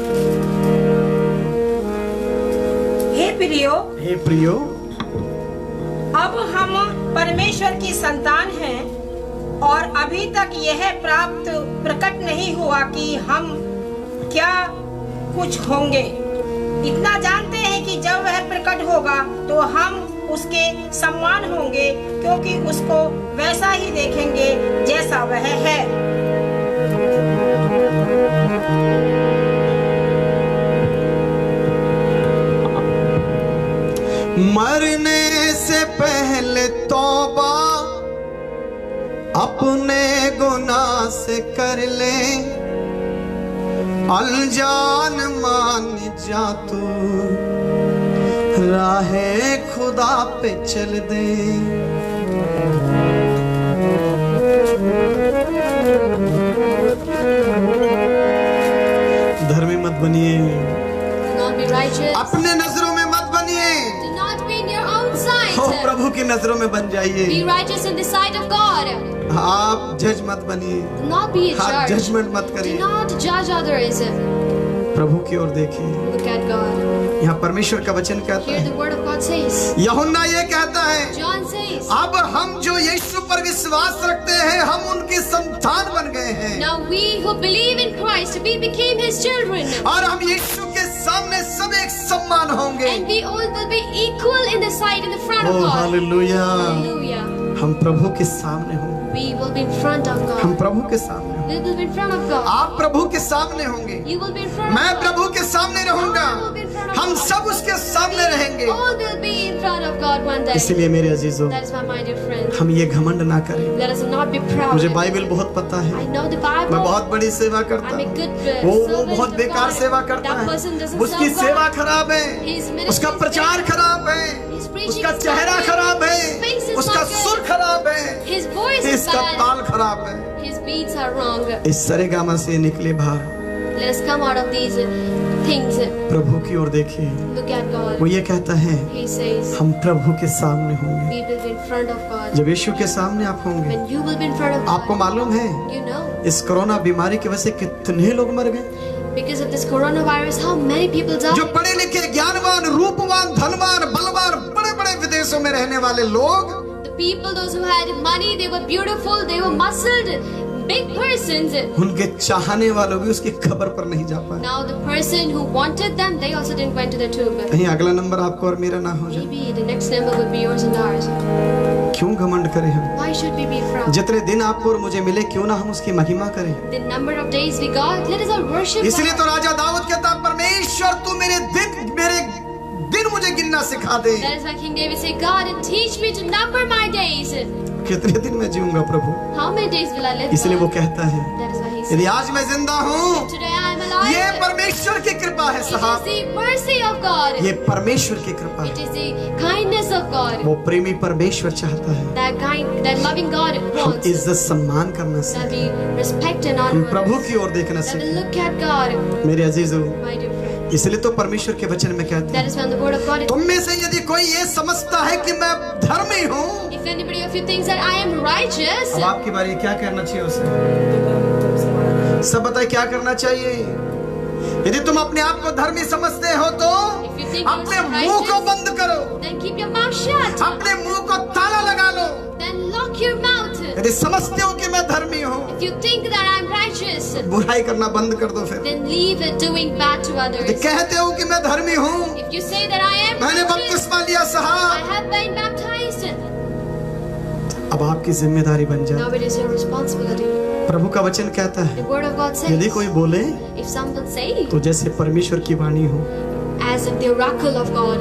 हे प्रियो अब हम परमेश्वर की संतान हैं और अभी तक यह प्रकट नहीं हुआ कि हम क्या कुछ होंगे। इतना जानते हैं कि जब वह प्रकट होगा तो हम उसके समान होंगे, क्योंकि उसको वैसा ही देखेंगे जैसा वह है। मरने से पहले तौबा अपने गुनाह से कर ले, अनजान मान जा तू, राहे खुदा पे चल दे। धर्मी मत बनिए, Do not be righteous. अपने नजरों में मत बनिए, Do not be in your own sight. हो प्रभु की नजरों में बन जाइए। Be righteous in the sight of God. आप जज मत बनिए, Do not be a आप judge. जजमेंट मत Do करिए, not judge others. प्रभु की ओर देखिए। Look at God. यहाँ परमेश्वर का वचन कहता Hear है, the word of God says. यूहन्ना ये कहता है, John says. अब हम जो यीशु पर विश्वास रखते हैं हम उनकी संतान बन गए हैं Now we who believe in Christ, we became His children. और हम यीशु के सामने सब एक समान होंगे। And we all will be equal in the sight, in the front of O God. Hallelujah, Hallelujah. हम प्रभु के सामने होंगे, We will be in front of हम God. प्रभु के सामने होंगे। We will be in front of God. आप प्रभु के सामने होंगे, You will be in front of मैं God. प्रभु के सामने रहूंगा, हम सब उसके सामने रहेंगे। All will be in front of God one day. इसलिए मेरे अजीजों, That is why, my dear friend, हम ये घमंड ना करें। let us not be proud. मुझे बाइबल बहुत पता I है, know the Bible. मैं बहुत बड़ी सेवा करता I'm a हूँ, good वो servant बहुत of बेकार God. सेवा करता That है, person doesn't उसकी serve God. सेवा खराब है, His ministry उसका is प्रचार bad. खराब है, His preaching उसका is चेहरा not good. खराब है, His face is उसका not good. सुर खराब है, His voice is इसका bad. ताल खराब है। His beats are wrong. इस सरेगामा से निकले बाहर, Let us come out of these things. प्रभु की ओर देखिए। Look at God. वो ये कहता है, He says, हम प्रभु के सामने होंगे। we will be in front of God. जब यीशु के सामने आप होंगे, When you will be in front of आपको God, मालूम है you know, इस कोरोना बीमारी की वजह से कितने लोग मर गए। because of this coronavirus, how many people जो died? पढ़े लिखे ज्ञानवान रूपवान धनवान बलवान बड़े बड़े विदेशों में रहने वाले लोग, The people, those who had money, they were beautiful, they were muscled, big persons. उनके चाहने वालों भी उसकी खबर पर नहीं जा पाए। Now the person who wanted them, they also didn't went to the tomb. कहीं अगला नंबर आपको और मेरा ना हो जाए। Maybe the next number would be yours and ours. क्यों घमंड करें हम? Why should we be proud? जितने दिन आपको और मुझे मिले क्यों ना हम उसकी महिमा करें। The number of days we got, let us all worship इसलिए God. तो राजा दाऊद कहता, परमेश्वर तू मेरे दिन मुझे गिनना सिखा दे। That is why King David said, God, and teach me to number my days. कितने दिन मैं जीऊंगा प्रभु? How many days will I live? इसलिए वो God? कहता है, That is why he यदि said, आज मैं जिंदा हूँ, today I am alive. ये परमेश्वर की कृपा है It is साहब, the mercy of God. ये परमेश्वर की कृपा It है। is the kindness of God. वो प्रेमी परमेश्वर चाहता है That loving God हम wants इज्जत सम्मान करना that सीखें, we respect and हम honor प्रभु others. की ओर देखना That we सीखें। look at God, मेरे अजीजों, my dear friend. इसलिए तो परमेश्वर के वचन में कहते That हैं, is when the word of God is. तुम में से यदि कोई ये समझता है कि मैं धर्मी हूँ, If anybody of you thinks that I am righteous, अब आपकी बारी, क्या करना चाहिए उसे? सब बताए क्या करना चाहिए? यदि तुम अपने आप को धर्मी समझते हो तो If you think अपने you're मुंह को righteous, बंद करो, then keep your mouth shut. अपने मुंह को ताला लगा लो। Then lock your mouth. यदि समझते हो कि मैं धर्मी हूँ, if you think that I'm righteous, बुराई करना बंद कर दो। फिर then leave doing bad to यदि others. कहते हो कि मैं धर्मी हूँ, If you say that I am मैंने righteous, बपतिस्मा लिया I साहब, have been baptized, अब आपकी जिम्मेदारी बन now जाए। it is your responsibility. प्रभु का वचन कहता The है, word of God यदि says, कोई बोले if someone say, तो जैसे परमेश्वर की वाणी हो। as if the oracle of God,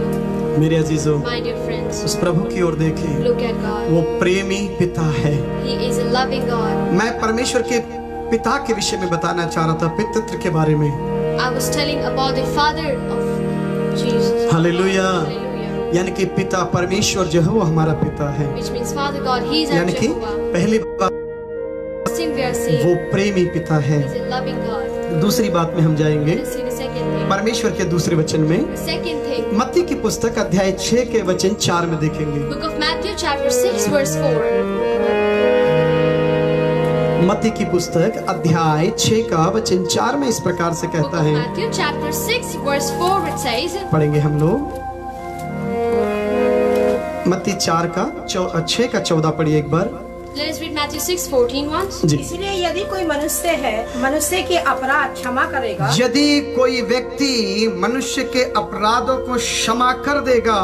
मेरे अजीजों, my dear friends, उस प्रभु की ओर देखें, look at God. वो प्रेमी पिता है। He is a loving God. मैं परमेश्वर के पिता के विषय में बताना चाह रहा था, पितृत्व के बारे में। I was telling about the Father of Jesus. Hallelujah. Hallelujah. यानी कि पिता परमेश्वर जो है वो हमारा पिता है। Which means Father God, He is our यानी कि Jehovah. पहली बात First thing we are वो seeing, प्रेमी पिता है। He's a loving God. दूसरी बात में हम जाएंगे Let's see the second thing. परमेश्वर के दूसरे वचन में, The second thing, मत्ती की पुस्तक अध्याय 6 के वचन 4 में देखेंगे। Book of Matthew chapter 6 verse 4. मत्ती की पुस्तक अध्याय 6 का वचन 4 में इस प्रकार से Book कहता of है, Matthew chapter 6 verse 4 it says, पढ़ेंगे हम लोग। मत्ती 6 का 14 पढ़िए एक बार let us read Matthew 6:14 once. जी। इसलिए यदि कोई मनुष्य के अपराध क्षमा करेगा, यदि कोई व्यक्ति मनुष्य के अपराधों को क्षमा कर देगा,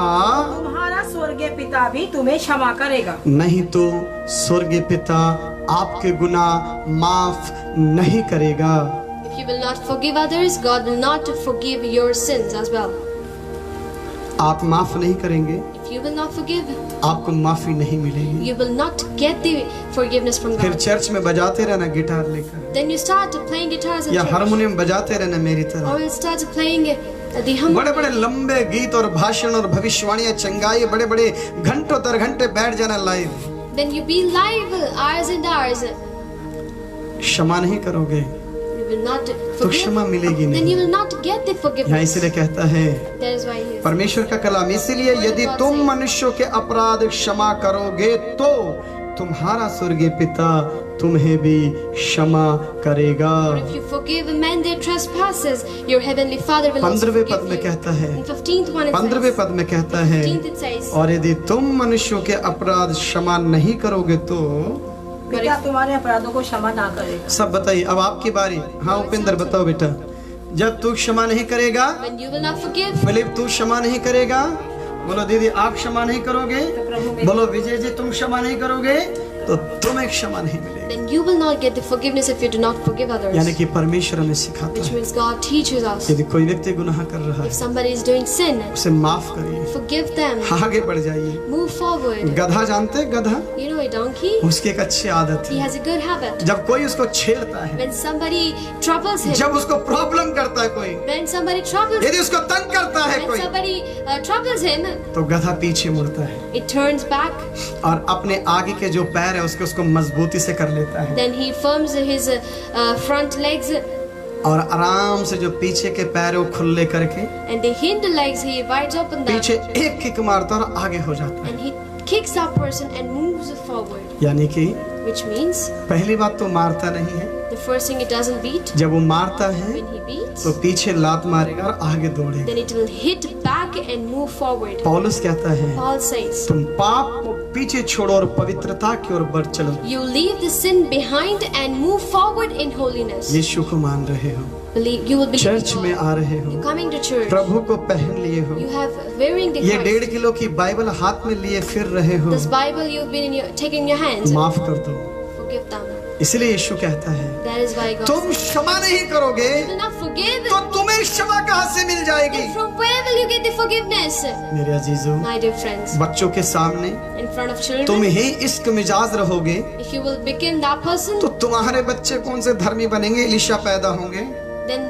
तुम्हारा स्वर्गीय पिता भी तुम्हें क्षमा करेगा। नहीं तो स्वर्गीय पिता आपके गुनाह माफ नहीं करेगा। If you will not forgive others, God will not forgive your sins as well. आप माफ नहीं करेंगे, If you will not forgive, आपको माफी नहीं मिलेगी। you will not get the forgiveness from फिर God. चर्च में बजाते रहना गिटार लेकर, Then you start playing guitars in या church, हारमोनियम बजाते रहना मेरी तरह। or you start playing the hymn. बड़े बड़े लंबे गीत और भाषण और भविष्यवाणियां चंगाई, बड़े बड़े घंटों दर घंटे बैठ जाना live. Then you be live hours and hours. क्षमा नहीं करोगे You will not तो forgive. क्षमा मिलेगी Then नहीं। you will not get the यहाँ forgiveness. इसीलिए कहता है That is why He is. परमेश्वर का कलाम, इसीलिए यदि तुम मनुष्यों के अपराध क्षमा करोगे तो तुम्हारा स्वर्गीय पिता तुम्हें भी क्षमा करेगा। If you forgive men their trespasses, your heavenly Father will also 15वें पद forgive में you. कहता है, In 15th one it 15वें says, पद में कहता है, 15th it says, और यदि तुम मनुष्यों के अपराध क्षमा नहीं करोगे तो पिता तुम्हारे अपराधों को क्षमा ना करेगा। सब बताइए। अब आपकी बारी। हाँ उपेंद्र बताओ बेटा, जब तू क्षमा नहीं करेगा, when you will not forgive, Philip तू क्षमा नहीं करेगा, बोलो दीदी आप क्षमा नहीं करोगे, बोलो विजय जी तुम क्षमा नहीं करोगे, तो तुम्हें क्षमा नहीं मिलेगी। then you will not get the forgiveness if you do not forgive others. यानी कि परमेश्वर हमें सिखाता Which है, means God teaches us. यदि कोई व्यक्ति गुनाह कर रहा If है somebody is doing sin, उसे माफ करिए, forgive them. आगे बढ़ जाइए। Move forward. गधा जानते हैं, गधा You know a donkey? उसकी एक अच्छी आदत He है, has a good habit. जब कोई उसको छेड़ता है, When somebody troubles him, जब उसको प्रॉब्लम करता है कोई, when somebody troubles him, यदि उसको तंग करता है when कोई, somebody troubles him, तो गधा पीछे मुड़ता है it turns back. और अपने आगे के जो पैर है उसको मजबूती से कर लेता है, Then he firms his front legs, और आराम से जो पीछे के पैर है वो खुले करके and the hind legs he wides open them, पीछे एक किक मारता है और आगे हो जाता है। and he kicks that person and moves forward. यानी कि Which means पहली बात तो मारता नहीं है, the first thing it doesn't beat. जब वो मारता है When he beats, तो पीछे लात मारेगा और आगे दौड़ेगा। then it will hit back and move forward. पौलुस कहता है, Paul says, तुम पाप को पीछे छोड़ो और पवित्रता की ओर बढ़ चलो। you leave the sin behind and move forward in holiness. यीशु को मान रहे हो, Believe, you will believe church God. में आ रहे हो, You're coming to church. प्रभु को पहन लिए हो, You have wearing the ये 1.5 Christ. किलो की बाइबल हाथ में लिए फिर रहे हो, This Bible you've been taking in your hands. माफ कर दो। Forgive them. इसलिए यीशु कहता है, That is why God तुम क्षमा नहीं करोगे will not forgive. तो तुम्हें क्षमा कहाँ से मिल जाएगी? Then from where will you get the forgiveness? मेरे अजीजों, My dear friends, बच्चों के सामने in front of तुम children, ही इश्क मिजाज रहोगे if you will become that person, तो तुम्हारे बच्चे कौन से धर्मी बनेंगे? एलिशा पैदा होंगे, then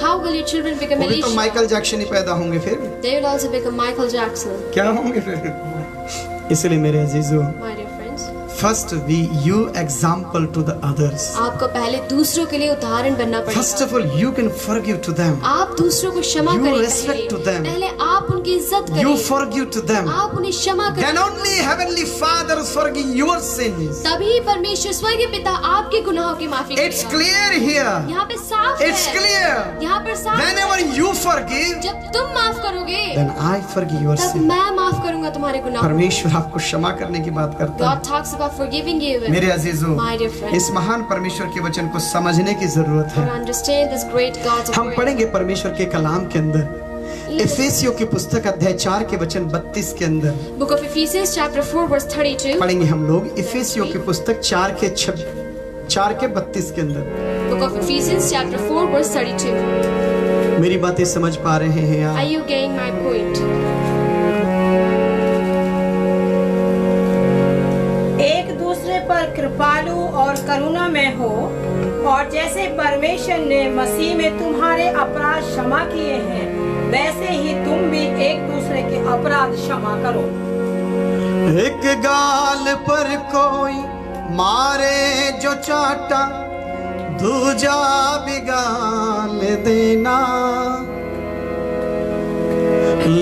how will your children become वो भी तो Elisha? माइकल जैक्सन ही पैदा होंगे, फिर They will also become Michael Jackson. क्या होंगे फिर? इसलिए मेरे अजीजों, My dear friends, first be you example to the others. आपको पहले दूसरों के लिए उदाहरण बनना फर्स्ट पड़ेगा. Of all you can forgive to them, आप दूसरों को क्षमा You करें respect to them. पहले आप उनकी इज्जत You करें, forgive to them. आप उन्हें क्षमा Then करें, only Heavenly Father forgive your sins. तभी परमेश्वर स्वर्गीय पिता आपके गुनाहों की माफी It's करेगा। clear here. यहाँ पे साफ It's है, clear. यहाँ पर साफ है। Whenever you forgive, जब तुम माफ करोगे then I forgive your तब sin. मैं माफ करूंगा तुम्हारे गुनाह। परमेश्वर आपको क्षमा करने की बात करता God talks about forgiving you. है। मेरे अजीजों, My dear friend, इस महान परमेश्वर के वचन को समझने की जरूरत to है। understand this great God's हम word. पढ़ेंगे परमेश्वर के कलाम के अंदर इफिसियों की पुस्तक अध्याय 4 के वचन 32 के अंदर Book of Ephesians chapter 4 verse 32. पढ़ेंगे हम लोग इफिसियों की पुस्तक 4 के 32 के अंदर। Book of Ephesians chapter 4 verse 32. मेरी बातें समझ पा रहे हैं Are आप? you getting my point? एक दूसरे पर कृपालु और करुणा में हो, और जैसे परमेश्वर ने मसीह में तुम्हारे अपराध क्षमा किए हैं, वैसे ही तुम भी एक दूसरे के अपराध क्षमा करो। एक गाल पर कोई मारे जो चाटा, दूजा भी गाल देना,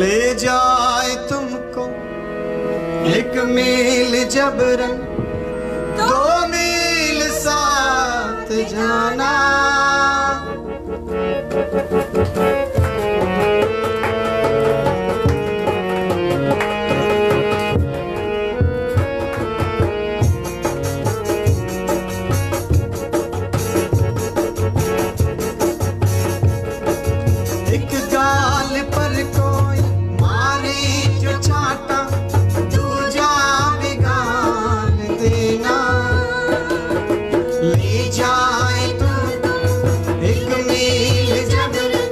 ले जाए तुमको एक मील जबरन, 2 मील साथ जाना। एक गाल पर कोई मारे जो चाटा, दूजा भी गाल देना, ले जाए तुम एक मील जबरन,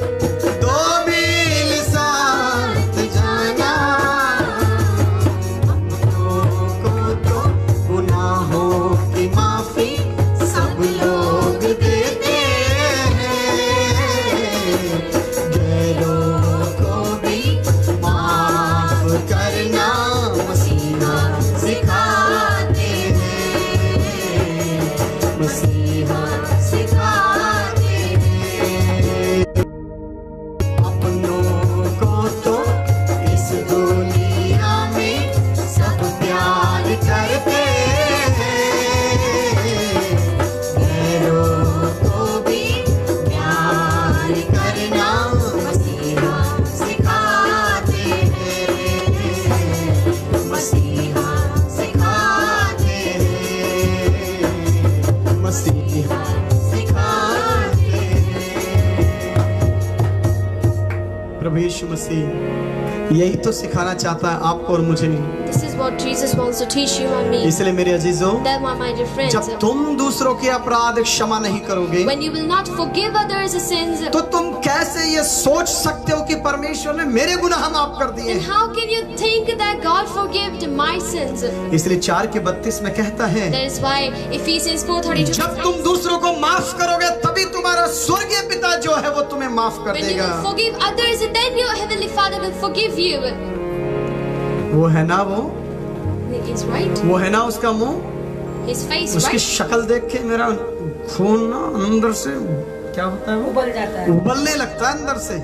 2 मील साथ जाना। अपनों को तो गुनाहों की माफी सब लोग देते हैं, गैरों को भी माफ करना मसीहा सिखाते हैं, मसीहा सिखाते हैं। अपनों को तो इस दुनिया में सब प्यार करते हैं, गैरों को भी प्यार करना मसीहा सिखाते हैं, मसीहा सिखाते हैं, मसीहा सिखाते हैं। प्रभु यीशु मसीह यही तो सिखाना चाहता है आपको और मुझे। This is what Jesus wants to teach you and me. इसलिए मेरे अजीजों, Then my dear friends, जब तुम दूसरों के अपराध क्षमा नहीं करोगे, when you will not forgive others' sins, तो तुम कैसे ये सोच सकते हो कि परमेश्वर ने मेरे गुनाह माफ कर दिए? then how can you think that God forgave my sins? इसलिए 4 के 32 में कहता है, That is why Ephesians 4:32 जब तुम दूसरों को माफ करोगे तभी तुम्हारा स्वर्गीय पिता जो है वो तुम्हें माफ कर when you देगा। will forgive others, then your heavenly Father will forgive you. वो है ना, Is right? वो है ना उसका मुंह, His face, उसकी right? शक्ल देख के मेरा खून ना अंदर से क्या होता है, वो उबल जाता है। उबलने लगता है अंदर से।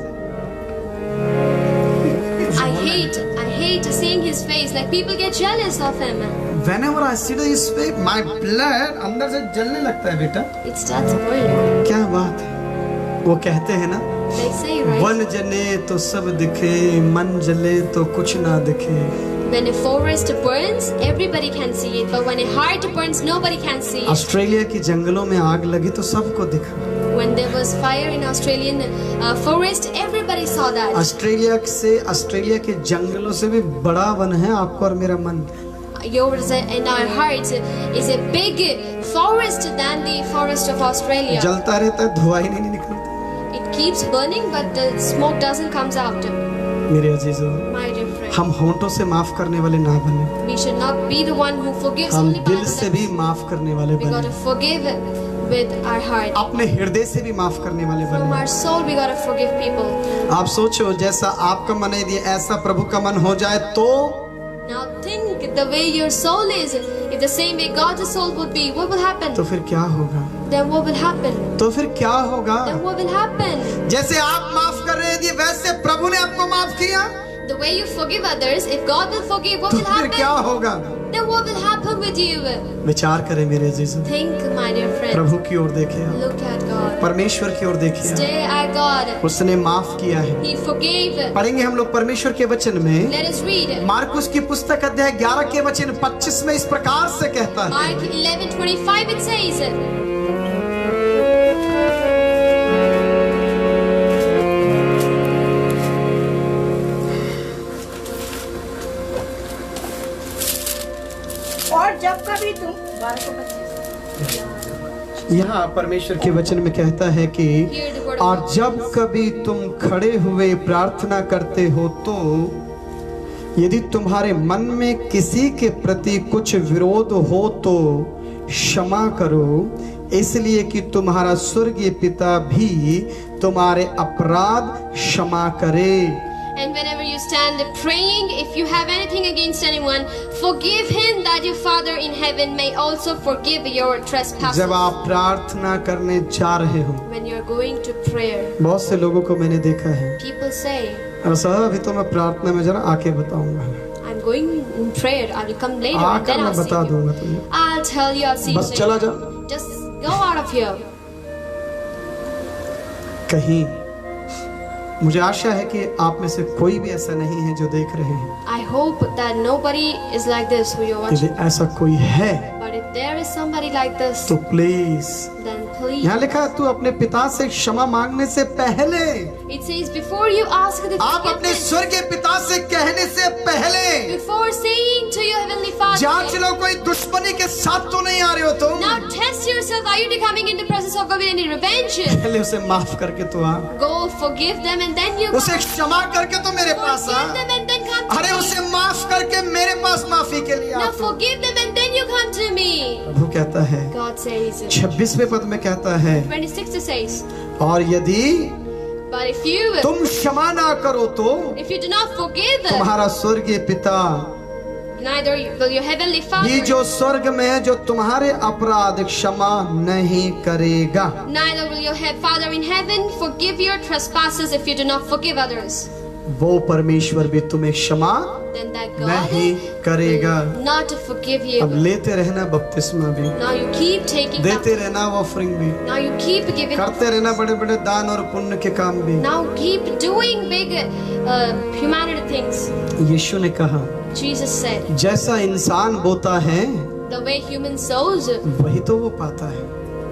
I hate seeing his face. Like people get jealous of him. Whenever I see his face, my blood अंदर से जलने लगता है बेटा। It starts boiling. क्या बात है, वो कहते हैं ना, They say, right? वन जले तो सब दिखे, मन जले तो कुछ ना दिखे। When a forest burns, everybody can see it. But when a heart burns, nobody can see it. Australia की जंगलों में आग लगी तो सबको दिखा। When there was fire in Australian forest, everybody saw that. Australia के जंगलों से भी बड़ा वन है आपको और मेरा मन। Yours and our heart is a big forest than the forest of Australia. जलता रहता है, धुआं ही नहीं निकलता। It keeps burning, but the smoke doesn't comes out. मेरे अजीजों, My dear friend, हम होंठों से माफ करने वाले ना बने, we should not be the one who forgives हम only by दिल the से lips. भी माफ करने वाले We gotta बने, forgive with our heart. अपने हृदय से भी माफ करने वाले From बने। our soul, we gotta forgive people. आप सोचो, जैसा आपका मन है यदि ऐसा प्रभु का मन हो जाए तो Now think the way your soul is. If the same way God's soul would be, what will happen? तो फिर क्या होगा? Then what will happen? तो फिर क्या होगा? Then what will happen? जैसे आप माफ कर रहे हैं यदि वैसे प्रभु ने आपको माफ किया, The way you forgive others, if God will forgive, what तो will फिर क्या happen? होगा? Then what will happen with you? विचार करें मेरे अजीजों, Think, my dear friend. प्रभु की ओर देखें आप, Look at God. परमेश्वर की ओर देखें आप। Stay at God. उसने माफ किया है। He forgave. पढ़ेंगे हम लोग परमेश्वर के वचन में, Let us read. मार्कुस की पुस्तक अध्याय 11 के वचन 25 में इस प्रकार से कहता है, Mark 11:25 it says, और जब कभी तुम 12:25 यहाँ परमेश्वर के वचन में कहता है कि Hear the word of और God. जब कभी तुम खड़े हुए प्रार्थना करते हो तो यदि तुम्हारे मन में किसी के प्रति कुछ विरोध हो तो क्षमा करो, इसलिए कि तुम्हारा स्वर्गीय पिता भी तुम्हारे अपराध क्षमा करे। And whenever you stand praying, if you have anything against anyone, forgive him, that your Father in heaven may also forgive your trespasses. जब आप प्रार्थना करने जा रहे हो, When you're going to prayer, बहुत से लोगों को मैंने देखा है, people say, सर अभी तो मैं प्रार्थना में जरा आके बताऊंगा, I'm going in prayer, I will come later and आकर then मैं I'll see बता you. दूंगा तुम्हें, I'll tell you, I'll see you बस चला later. जाओ। Just go out of here. कहीं मुझे आशा है कि आप में से कोई भी ऐसा नहीं है जो देख रहे हैं, I hope that nobody is like this who you're यदि watching. ऐसा कोई है But if there is somebody like this, तो प्लीज, then please. यहाँ लिखा है, तू अपने पिता से क्षमा मांगने से पहले, It says before you ask the आप अपने forgiveness, स्वर्गीय पिता से कहने से पहले before saying to your heavenly जांच Father, लो कोई दुश्मनी के साथ तो नहीं आ रहे हो तुम, now test yourself. Are you coming in the presence of God with any revenge? पहले उसे माफ करके तो आ, Go forgive them and then you उसे क्षमा करके तो मेरे पास आ, forgive them and then come अरे to me. उसे माफ करके मेरे पास माफी के लिए आ Now तू। forgive them and then you come to me. प्रभु कहता है, God says. 26वें पद में कहता है, 26 says, और यदि but if you क्षमा ना करो तो if you do not forgive, तुम्हारा स्वर्गीय पिता, neither will your heavenly Father, ये जो स्वर्ग में है, जो तुम्हारे अपराध क्षमा नहीं करेगा। neither will your Father in heaven forgive your trespasses if you do not forgive others. वो परमेश्वर भी तुम्हें क्षमा Then that God नहीं करेगा। will not forgive अब you. लेते रहना बपतिस्मा भी, Now you keep taking देते baptism. रहना ऑफरिंग भी, Now you keep giving. करते रहना बड़े बड़े दान और पुण्य के काम भी। Now keep doing big humanity things. यीशु ने कहा, Jesus said, जैसा इंसान बोता है the way human sows, वही तो वो पाता है।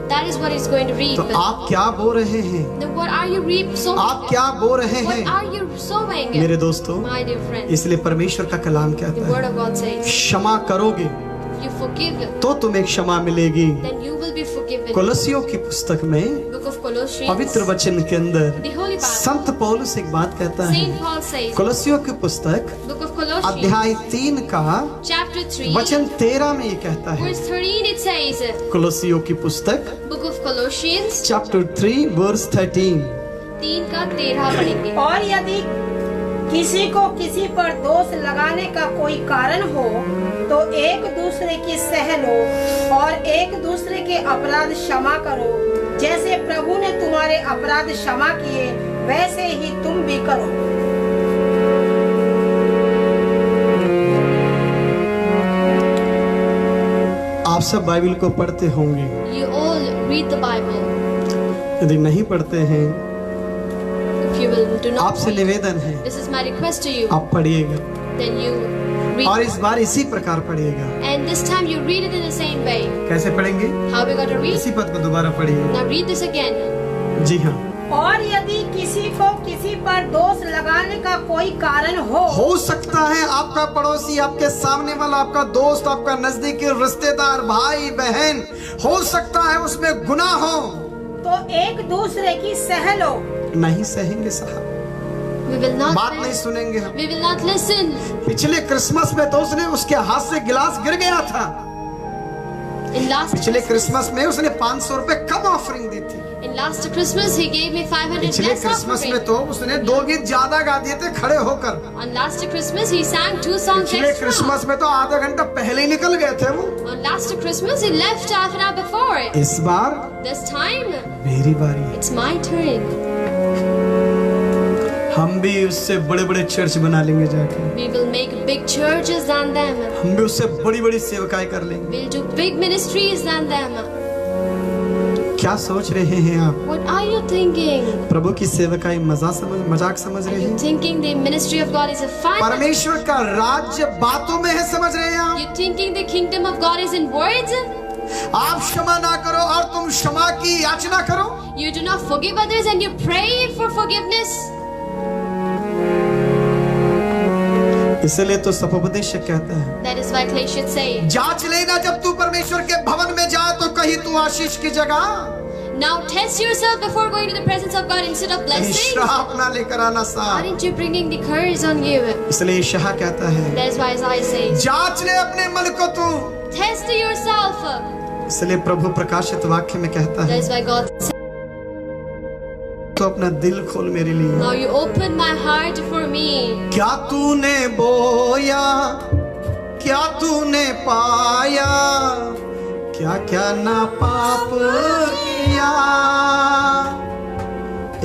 that is what he's going to reap. तो आप क्या बो रहे हैं, Then what are you sowing? आप क्या बो रहे What हैं are you sowing? मेरे दोस्तों? My dear friend, इसलिए परमेश्वर का कलाम the कहता word है, of God says, क्षमा करोगे if you forgive, तो तुम्हें क्षमा मिलेगी। then you will be forgiven. कोलोसियों की पुस्तक में Book of Colossians, पवित्र वचन के अंदर the Holy Bible, संत पौलुस एक बात कहता है। Saint Paul says, कोलोसियों की पुस्तक Book of Colossians, अध्याय 3 का chapter 3, वचन 13 में ये कहता है, verse 13, it says, कोलोसियों की पुस्तक Book of Colossians, chapter 3 verse 13, 3 का 13 पढ़ेंगे। और यदि किसी को किसी पर दोष लगाने का कोई कारण हो तो एक दूसरे की सह लो और एक दूसरे के अपराध क्षमा करो, जैसे प्रभु ने तुम्हारे अपराध क्षमा किए वैसे ही तुम भी करो। आप सब बाइबल को पढ़ते होंगे, You all read the Bible. यदि नहीं पढ़ते हैं, If you will do not आपसे read, निवेदन है, this is my request to you. आप पढ़िएगा Then you और read, इस बार इसी प्रकार पढ़िएगा। and this time you read it in the same way. कैसे पढ़ेंगे? How we got to read? इसी पद को दोबारा पढ़िए। Now read this again. जी हाँ, और यदि किसी को किसी पर दोष लगाने का कोई कारण हो सकता है आपका पड़ोसी, आपके सामने वाला, आपका दोस्त, आपका नजदीकी रिश्तेदार, भाई बहन, हो सकता है उसमें गुनाह हो, तो एक दूसरे की सह लो। नहीं सहेंगे साहब, We will not. बात नहीं सुनेंगे हम। We will not listen. पिछले क्रिसमस में तो उसने, उसके हाथ से गिलास गिर गया था। In last पिछले Christmas, क्रिसमस में उसने 500 रुपए कम ऑफरिंग दी थी। in last Christmas he gave me 500 पिछले less क्रिसमस में offering. तो उसने 2 गीत ज्यादा गा दिए थे खड़े होकर। On last Christmas he sang 2 songs पिछले extra. क्रिसमस में तो आधा घंटा पहले ही निकल गए थे वो। On last Christmas he left half an hour before. इस बार This time मेरी बारी है। it's my turn. हम भी उससे बड़े बड़े चर्च बना लेंगे जाके, We will make big churches than them. हम भी उससे बड़ी बड़ी सेवकाएं कर लेंगे। We'll do big ministries than them. क्या सोच रहे हैं आप? What are you thinking? प्रभु की सेवकाई मजाक समझ Are रहे you हैं? thinking the ministry of God is a fun? परमेश्वर का राज्य बातों में है, समझ रहे हैं आप? You thinking the kingdom of God is in words? आप क्षमा ना करो और तुम क्षमा की याचना करो। You do not forgive others and you pray for forgiveness? इसलिए तो सपोपदेशक कहता है, That is why Clay should say, जांच लेना जब तू परमेश्वर के भवन में जाए तो कहीं तू आशीष की जगह now test yourself before going to the presence of God instead of कहीं blessing. श्राप ना लेकर आना साथ। Aren't you bringing the curse on you? इसलिए यशायाह कहता है, That is why Isaiah says, जांच ले अपने मन को तू। test yourself. इसलिए प्रभु प्रकाशित वाक्य में कहता That है, is why God said, तो अपना दिल खोल मेरे लिए। now you open my heart for me. क्या तूने बोया, क्या तूने पाया, क्या क्या ना पाप किया।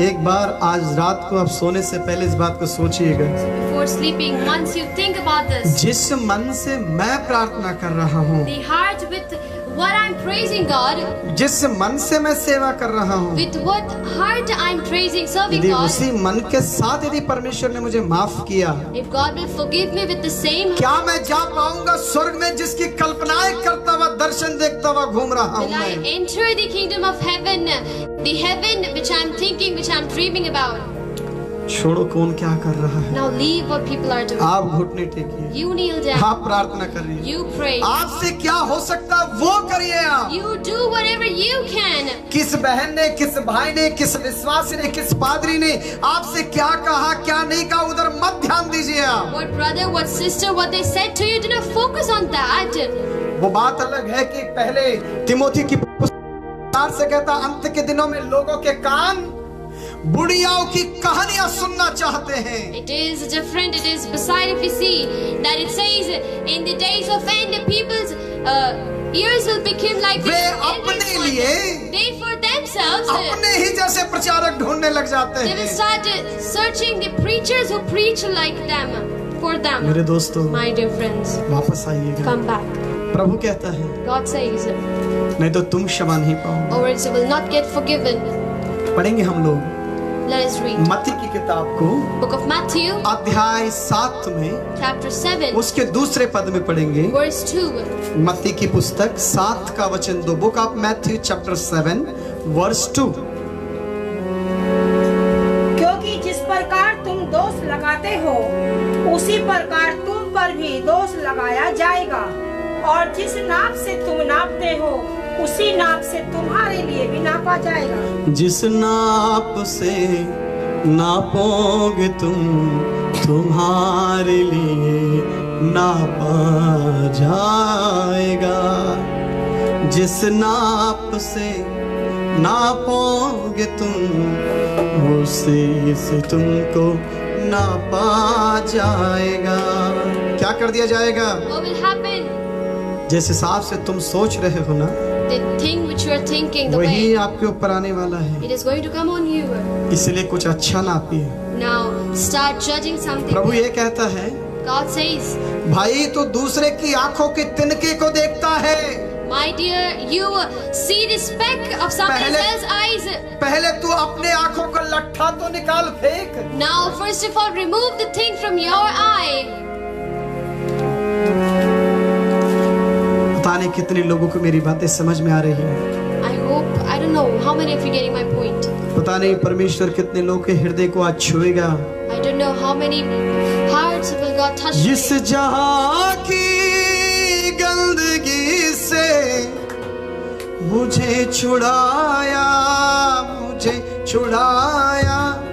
एक बार आज रात को आप सोने से पहले इस बात को सोचिएगा, Before sleeping, once you think about this, जिस मन से मैं प्रार्थना कर रहा हूँ, the heart with what I'm praising God, जिस मन से मैं सेवा कर रहा हूँ, with what heart I'm praising, serving यदि God, उसी मन के साथ यदि परमेश्वर ने मुझे माफ किया, if God will forgive me with the same, क्या मैं जा पाऊंगा स्वर्ग में जिसकी कल्पनाएं करता हुआ, दर्शन देखता हुआ घूम रहा हूँ will I मैं? enter the kingdom of heaven, the heaven which I'm thinking, which I'm dreaming about? छोड़ो कौन क्या कर रहा है, Now leave what people are doing. आप घुटने टेकिए, You kneel down. आप प्रार्थना करिए, You pray. आपसे क्या हो सकता है वो करिए आप। You do whatever you can. किस बहन ने, किस भाई ने, किस विश्वासी ने, किस पादरी ने आपसे क्या कहा क्या नहीं कहा, उधर मत ध्यान दीजिए आप। What brother, what sister, what they said to you, do not focus on that. वो बात अलग है कि पहले तिमोथी की पुस्तक से कहता, अंत के दिनों में लोगों के कान बुढ़ियाओं की कहानियां सुनना चाहते हैं। It is different. It is beside if you see that it says in the days of end, people's ears will become like way this. अपने लिए, They for themselves, अपने ही जैसे प्रचारक ढूंढने लग जाते they will हैं। start searching the preachers who preach like them, for them. मेरे दोस्तों, My dear friends, वापस आइएगा। come back. प्रभु कहता है, God says, नहीं तो तुम क्षमा नहीं पाओगे। or else you will not get forgiven. पढ़ेंगे हम लोग Let us read. मत्ती की किताब को Book of Matthew, अध्याय 7 में chapter 7, उसके दूसरे पद में पढ़ेंगे। verse 2. मत्ती की पुस्तक 7 का वचन 2, book of Matthew chapter 7 verse 2। क्योंकि जिस प्रकार तुम दोष लगाते हो उसी प्रकार तुम पर भी दोष लगाया जाएगा, और जिस नाप से तुम नापते हो उसी नाप से तुम्हारे लिए भी नापा जाएगा। जिस नाप से नापोगे तुम, तुम्हारे लिए नापा जाएगा। जिस नाप से नापोगे तुम, उसी से तुमको नापा जाएगा। क्या कर दिया जाएगा? What will happen? जिस हिसाब से तुम सोच रहे हो ना, The thing which you are thinking, the वही way आपके ऊपर आने वाला है। it is going to come on you. इसलिए कुछ अच्छा नापिए। Now start judging something. प्रभु ये कहता है, God says, भाई तो दूसरे की आंखों के तिनके को देखता है, my dear, you see the speck of somebody पहले- else's eyes. पहले तू अपने आंखों का लट्ठा तो निकाल फेंक। Now first of all, remove the thing from your eye. पता नहीं कितने लोगों को मेरी बातें समझ में आ रही है। I hope, I don't know how many of you getting my point. पता नहीं परमेश्वर कितने लोगों के हृदय को आज छुएगा। I don't know how many hearts will God touch जिस today. जहां की गंदगी से मुझे छुड़ाया, मुझे छुड़ाया।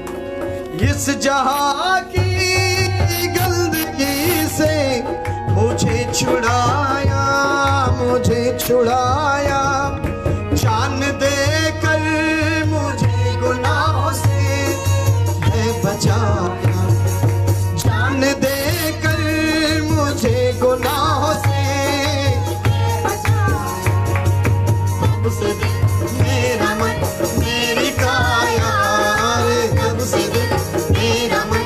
इस जहां की गंदगी से मुझे छुड़ाया, मुझे छुड़ाया। जान दे कर मुझे गुनाहों से है बचाया, जान दे कर मुझे गुनाहों से कब से मेरा मन, मेरी काया, कब से मेरा मन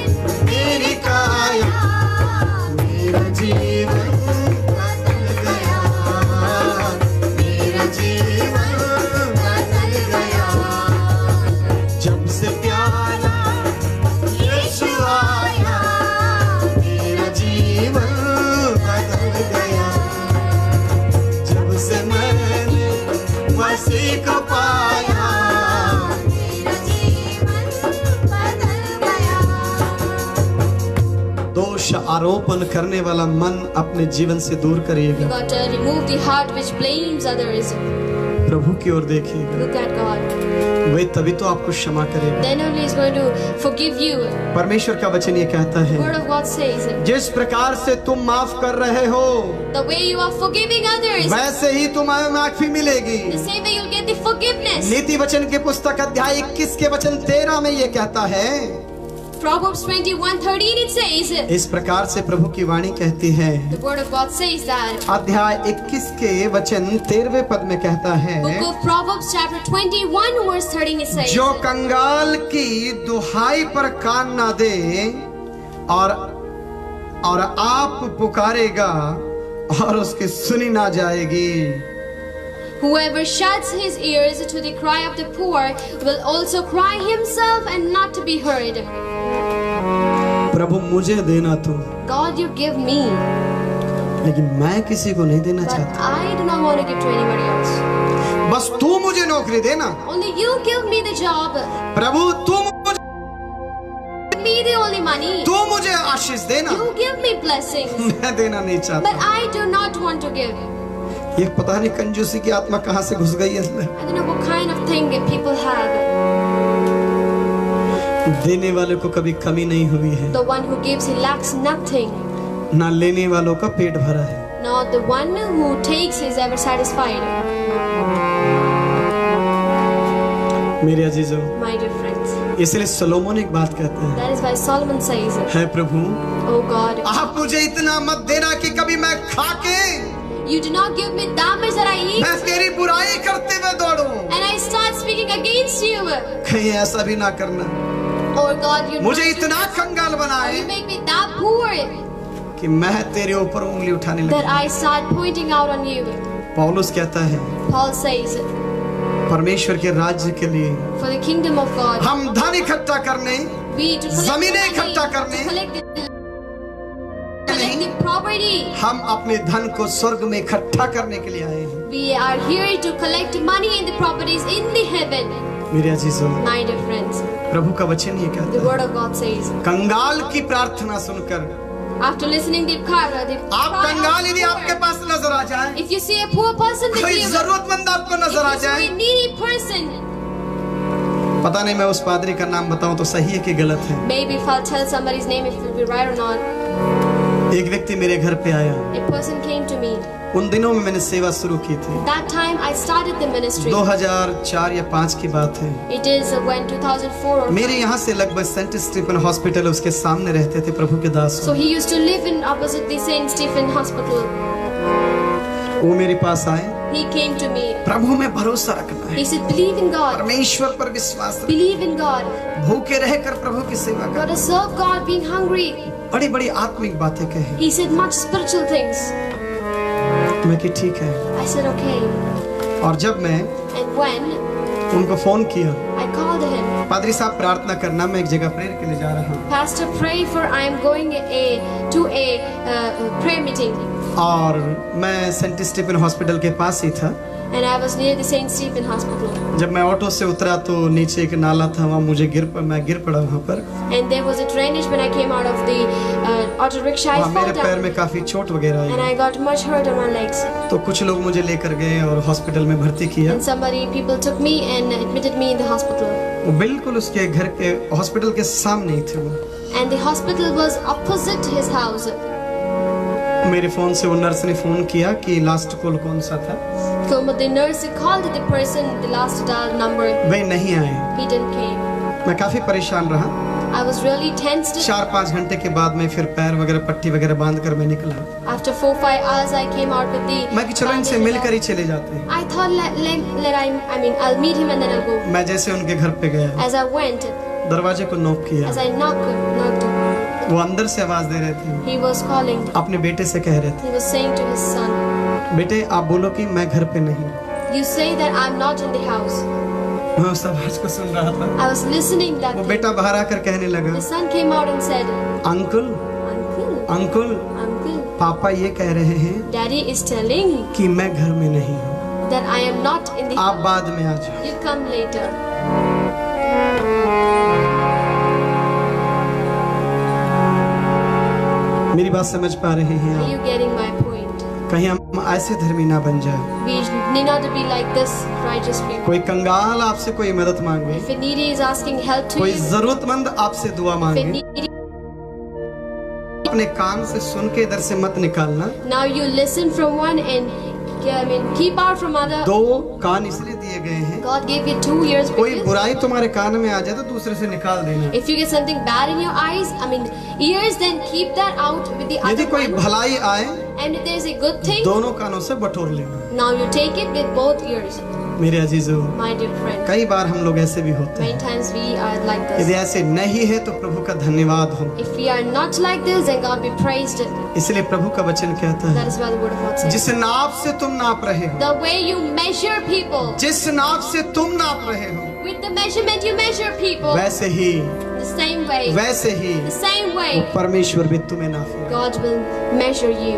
आरोपण करने वाला मन अपने जीवन से दूर You करिएगा, got to remove the heart which blames others. प्रभु की ओर देखिएगा, Look at God. वे तभी तो आपको क्षमा करेगा। Then only He's going to forgive you. परमेश्वर का वचन ये कहता The है, Word of God says, जिस प्रकार से तुम माफ कर रहे हो the way you are forgiving others, वैसे ही तुम्हें माफी मिलेगी। the same way you'll get the forgiveness. नीति वचन के पुस्तक अध्याय 21 के वचन 13 में ये कहता है, Proverbs 21:13 it says, इस प्रकार से प्रभु की वाणी कहती है। the Word of God says that. अध्याय 21 के वचन 13वें पद में कहता है, Book of Proverbs chapter 21 verse 13 it says, जो कंगाल की दुहाई पर कान ना दे और आप पुकारेगा और उसकी सुनी ना जाएगी। whoever shuts his ears to the cry of the poor will also cry himself and not to be heard. प्रभु मुझे देना तू, God, you give me, लेकिन मैं किसी को नहीं देना but चाहता। I do not want to give to anybody else. बस तू मुझे नौकरी देना, Only you give me the job. प्रभु तू मुझे, Give me the only money. तू मुझे आशीष देना, You give me blessings. मैं देना नहीं But चाहता। I do not want to give. ये पता नहीं कंजूसी की आत्मा कहाँ से घुस गई है अंदर। I don't know what kind of thing that people have. देने वाले को कभी कमी नहीं हुई है, The one who gives, he lacks nothing. ना लेने वालों का पेट भरा है। Not the one who takes is ever satisfied. मेरे अजीजों, My dear friends. इसलिए सोलोमन एक बात कहते हैं, That is why Solomon says, है प्रभु oh God, आप मुझे इतना मत देना कि कभी मैं खा के you do not give me that much that I eat मैं तेरी बुराई करते हुए दौड़ूं। and I start speaking against you. कहीं ऐसा भी ना करना, Or God, you मुझे not इतना कंगाल you बनाए make me that poor कि मैं तेरे ऊपर उंगली उठाने that लगा। I start pointing out on you. पौलुस कहता है, Paul says, परमेश्वर के राज्य के लिए for the kingdom of God, हम धन इकट्ठा करने, we to collect ज़मीनें the money, इकट्ठा करने, to collect the property. हम अपने धन को स्वर्ग में इकट्ठा करने के लिए आए हैं। We are here to collect money in the properties in the heaven. मेरे अजीजों, My dear friends, प्रभु का वचन ये the कहता है, word of God says, कंगाल की प्रार्थना सुनकर, after listening the आप cry कंगाल of यदि the आपके poor, पास नजर आ जाए, if you see a poor person with कोई you, जरूरतमंद आपको नजर आ if you see जाए, a needy person, पता नहीं मैं उस पादरी का नाम बताऊं तो सही है कि गलत है। maybe if I'll tell somebody's name, if it will be right or not. एक व्यक्ति मेरे घर पे आया, A person came to me. उन दिनों में मैंने सेवा शुरू की थी। That time I started the ministry. 2004 या 5 की बात है। It is when 2004 or मेरे यहाँ से लगभग सेंट स्टीफन हॉस्पिटल उसके सामने रहते थे प्रभु के दास। so he used to live in opposite the Saint Stephen Hospital. वो मेरे पास आए, He came to me. प्रभु में भरोसा रखना है, He said, believe in God. परमेश्वर पर विश्वास रखना, Believe in God. भूखे रहकर प्रभु की सेवा Got कर। to serve God being hungry. बड़ी बड़ी आत्मिक बातें कही। He said much spiritual things. मैं कि ठीक है। I said okay. और जब मैं And when उनको फोन किया, I called him, पादरी साहब प्रार्थना करना, मैं एक जगह प्रेयर के लिए जा रहा हूँ। Pastor, pray for I am going to a prayer meeting. और मैं सेंट स्टीफन हॉस्पिटल के पास ही था। And I was near the Saint Stephen Hospital. जब मैं ऑटो से उतरा तो नीचे एक नाला था, वहाँ मैं गिर पड़ा वहाँ पर। And there was a drainage when I came out of the auto rickshaw. I वहाँ fell मेरे पैर down. में काफी चोट वगैरह And I. I got much hurt on my legs. तो कुछ लोग मुझे लेकर गए और हॉस्पिटल में भर्ती किया। And people took me and admitted me in the hospital. वो बिल्कुल उसके घर के हॉस्पिटल के सामने ही थे वो। And the hospital was opposite his house. मेरे फोन से वो नर्स ने फोन किया कि लास्ट कॉल कौन सा था। So the nurse called the person, the last dial number. वे नहीं आए। He didn't came. मैं काफी परेशान रहा। I was really tensed. 4-5 घंटे के बाद में फिर पैर वगैरह पट्टी वगैरह बांध कर मैं निकला। After 4-5 hours, I came out with the. मैं कि चलो इनसे मिलकर ही चले जाते हैं। I thought I'll meet him and then I'll go. मैं जैसे उनके घर पे गया, As I went, दरवाजे को नॉक किया, as I knocked, वो अंदर से आवाज दे रहे थे, he was calling. अपने बेटे से कह रहे थे, He was saying to his son, बेटे आप बोलो कि मैं घर पे नहीं। you say that I'm not in the house. मैं उस आवाज को सुन रहा था। I was listening that वो thing. बेटा बाहर आकर कहने लगा, The son came out and said, uncle Uncle, uncle Uncle, पापा ये कह रहे हैं Daddy is telling कि मैं घर में नहीं हूँ, that I am not in the आप house. बाद में आ जाओ। You come later. मेरी बात समझ पा रहे हैं Are आप? you getting my point? कहीं हम ऐसे धर्मी ना बन जाए। We need not to be like this righteous people. कोई कंगाल आपसे कोई मदद मांगे, If a needy is asking help to कोई you, जरूरतमंद आपसे दुआ if a मांगे, needy, अपने कान से सुन के इधर से मत निकालना। now you listen from one and keep out from other. दो कान इसलिए दिए गए हैं, God gave you 2 ears कोई because बुराई तुम्हारे कान में आ जाए तो दूसरे से निकाल देना। if you get something bad in your eyes, ears, then keep that out with the यदि other कोई one. भलाई आए, And if there is a good thing, दोनों कानों से बटोर लेना। now you take it with both ears. मेरे अजीजों, My dear friend, कई बार हम लोग ऐसे भी होते many हैं। times we are like यदि this. ऐसे नहीं है तो प्रभु का धन्यवाद हो। If we are not like this, then God be praised. इसलिए प्रभु का वचन कहता है, That is why the word of God says. जिस नाप से तुम नाप रहे हो, The way you measure people, जिस नाप से तुम नाप रहे हो, with the measurement you measure people, वैसे ही the same way, परमेश्वर भी तुम्हें नापे। God will measure you.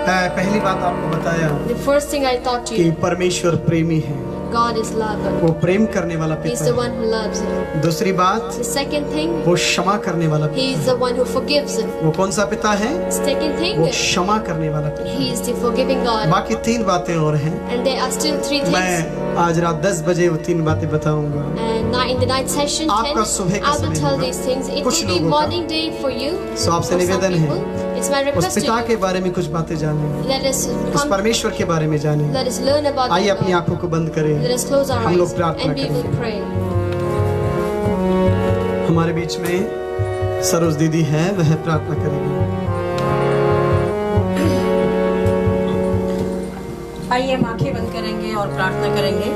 पहली बात आपको बताया The first thing I taught कि you, परमेश्वर प्रेमी है, God is love. वो प्रेम करने वाला He's पिता the है। one who loves you. दूसरी बात, The second thing, वो क्षमा करने वाला He पिता is the one who forgives. है। वो कौन सा पिता है? Second वो thing, क्षमा करने वाला पिता He is the forgiving है। God. बाकी तीन बातें और हैं। And there are still 3 things. मैं आज रात 10 बजे वो तीन बातें बताऊंगा। And in the night session, 10, आपका सुबह का I will समय tell होगा। these things. It कुछ will be लोगों का। morning day for you. सो आपसे For some निवेदन है, people, it's my उस request to पिता you. के बारे में कुछ बातें जाने, Let us उस come. परमेश्वर के बारे में जाने। Let us learn about आइए अपनी God. आंखों को बंद करें, Let us close our हम eyes लोग प्रार्थना and we will करें। pray. हमारे बीच में सरोज दीदी है, वह प्रार्थना करेगी। आइए हम आंखें बंद करेंगे और प्रार्थना करेंगे।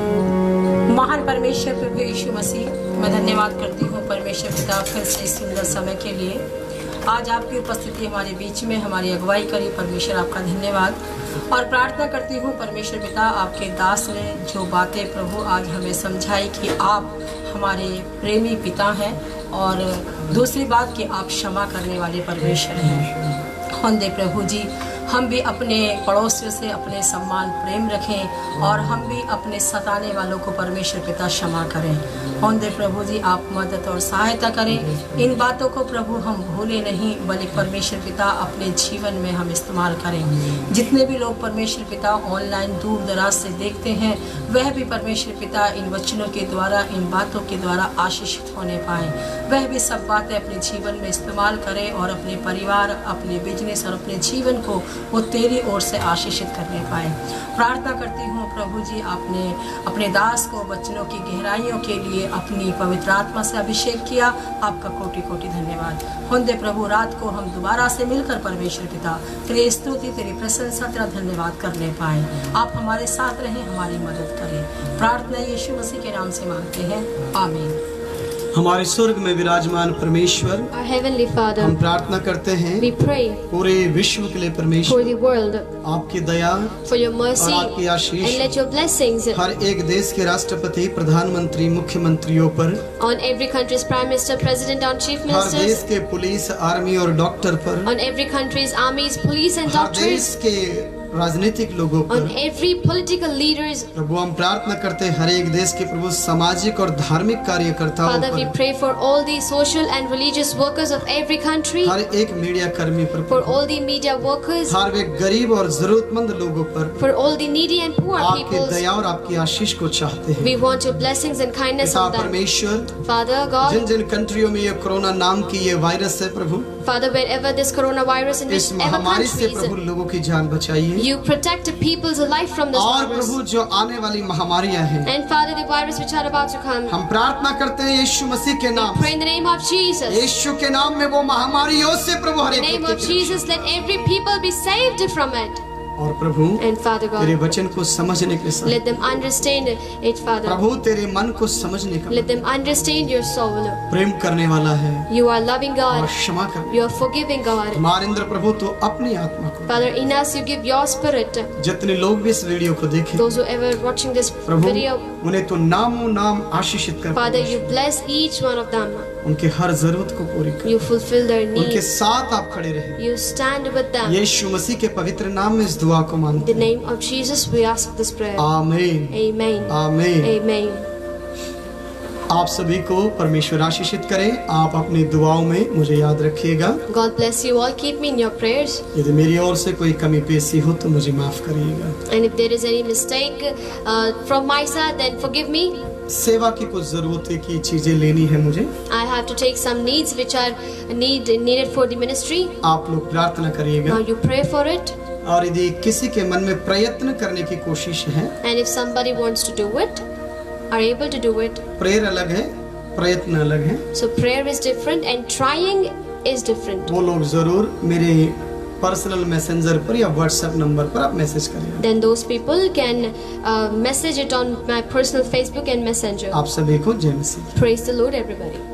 महान परमेश्वर प्रभु यीशु मसीह, मैं धन्यवाद करती हूँ परमेश्वर पिता फिर से इस सुंदर समय के लिए। आज आपकी उपस्थिति हमारे बीच में हमारी अगुवाई करी, परमेश्वर आपका धन्यवाद। और प्रार्थना करती हूँ परमेश्वर पिता, आपके दास ने जो बातें प्रभु आज हमें समझाई कि आप हमारे प्रेमी पिता हैं, और दूसरी बात कि आप क्षमा करने वाले परमेश्वर हैं। हम दे प्रभु जी, हम भी अपने पड़ोसियों से अपने सम्मान प्रेम रखें और हम भी अपने सताने वालों को परमेश्वर पिता क्षमा करें। हम दे प्रभु जी, आप मदद और सहायता करें। इन बातों को प्रभु हम भूले नहीं, बल्कि परमेश्वर पिता अपने जीवन में हम इस्तेमाल करें। जितने भी लोग परमेश्वर पिता ऑनलाइन दूर दराज से देखते हैं, वह भी परमेश्वर पिता इन वचनों के द्वारा, इन बातों के द्वारा आशीषित होने पाए। वह भी सब बातें अपने जीवन में इस्तेमाल करें और अपने परिवार, अपने बिजनेस और अपने जीवन को वो तेरी ओर से आशीषित करने पाए। प्रार्थना करती हूँ प्रभु जी, आपने अपने दास को वचनों की गहराइयों के लिए अपनी पवित्र आत्मा से अभिषेक किया। आपका कोटि कोटि धन्यवाद। होंदे प्रभु, रात को हम दोबारा से मिलकर परमेश्वर पिता तेरी स्तुति, तेरी प्रशंसा, तेरा धन्यवाद करने पाए। आप हमारे साथ रहें, हमारी मदद करें। प्रार्थना यीशु मसीह के नाम से मांगते हैं, आमीन। हमारे स्वर्ग में विराजमान परमेश्वर, Our Heavenly Father, हम प्रार्थना करते हैं we pray पूरे विश्व के लिए for परमेश्वर, the world, आपकी दया for your mercy, और आपकी आशीष and let your blessings हर एक देश के राष्ट्रपति, प्रधानमंत्री, मुख्यमंत्रियों पर, on every country's Prime Minister, President, and Chief हर देश Ministers, के पुलिस, आर्मी और डॉक्टर पर, on every country's armies, police, and हर देश doctors, के राजनीतिक लोगों on पर। every political leaders. प्रभु हम प्रार्थना करते हैं हर एक देश के प्रभु सामाजिक और धार्मिक कार्यकर्ताओं Father, we पर, pray for all the social and religious workers of every country, हर एक मीडिया कर्मी पर, for all the media workers, हर एक गरीब और जरूरतमंद लोगों पर for all the needy and poor आपकी people. दया और आपकी आशीष को चाहते हैं। We want your blessings and kindness पिता on them. परमेश्वर, Father God, जिन जिन कंट्रियों में ये कोरोना नाम की ये वायरस है प्रभु, Father, wherever this coronavirus in इस whichever महामारी से प्रभु countries, लोगों की जान बचाइए। you protect the people's life from this और virus. प्रभु जो आने वाली महामारियां हैं, And Father, the virus which are about to come, हम प्रार्थना करते हैं यीशु मसीह के नाम, pray in the name of Jesus. यीशु के नाम में वो महामारियों से प्रभु हर In the एक name व्यक्ति of की Jesus, let every people be saved from it. और प्रभु And Father तेरे God, वचन को समझने के साथ let them understand it, Father. प्रभु तेरे मन को समझने का Let them understand your soul. प्रेम करने वाला है You are loving और God. क्षमा कर। You are forgiving God. हमारे अंदर प्रभु तो अपनी आत्मा को, Father, in us you give your spirit. जितने लोग भी इस वीडियो को देखें Those who ever watching this Prabhu video, उन्हें तो नामों नाम आशीषित कर, Father, you bless each one of them. उनके हर जरूरत को पूरी कर, You fulfill their उनके needs. साथ आप खड़े रहे। You stand with them. यीशु मसीह के पवित्र नाम में इस दुआ को In मांगते the हैं, name of Jesus, we ask this prayer. आमीन Amen. आमीन। Amen. आप सभी को परमेश्वर आशीषित करे। आप अपनी दुआओं में मुझे याद रखिएगा। God bless you all. Keep me in your prayers. यदि मेरी ओर से कोई कमी पेशी हो तो मुझे माफ करिएगा। And if there is any mistake from my side, then forgive me. सेवा की कुछ जरूरत है की चीजें लेनी है मुझे। I have to take some needs which are needed for the ministry. आप लोग प्रार्थना करिएगा। Now you pray for it. और यदि किसी के मन में प्रयत्न करने की कोशिश है, And if somebody wants to do it, are able to do it. Prayer अलग है, प्रयत्न अलग है। So prayer is different and trying is different. वो लोग जरूर मेरे पर्सनल मैसेंजर पर या व्हाट्सएप नंबर पर आप मैसेज करिए। Then those people can message it on my personal Facebook and Messenger. आप सभी को जय मसीह। Praise the Lord, everybody.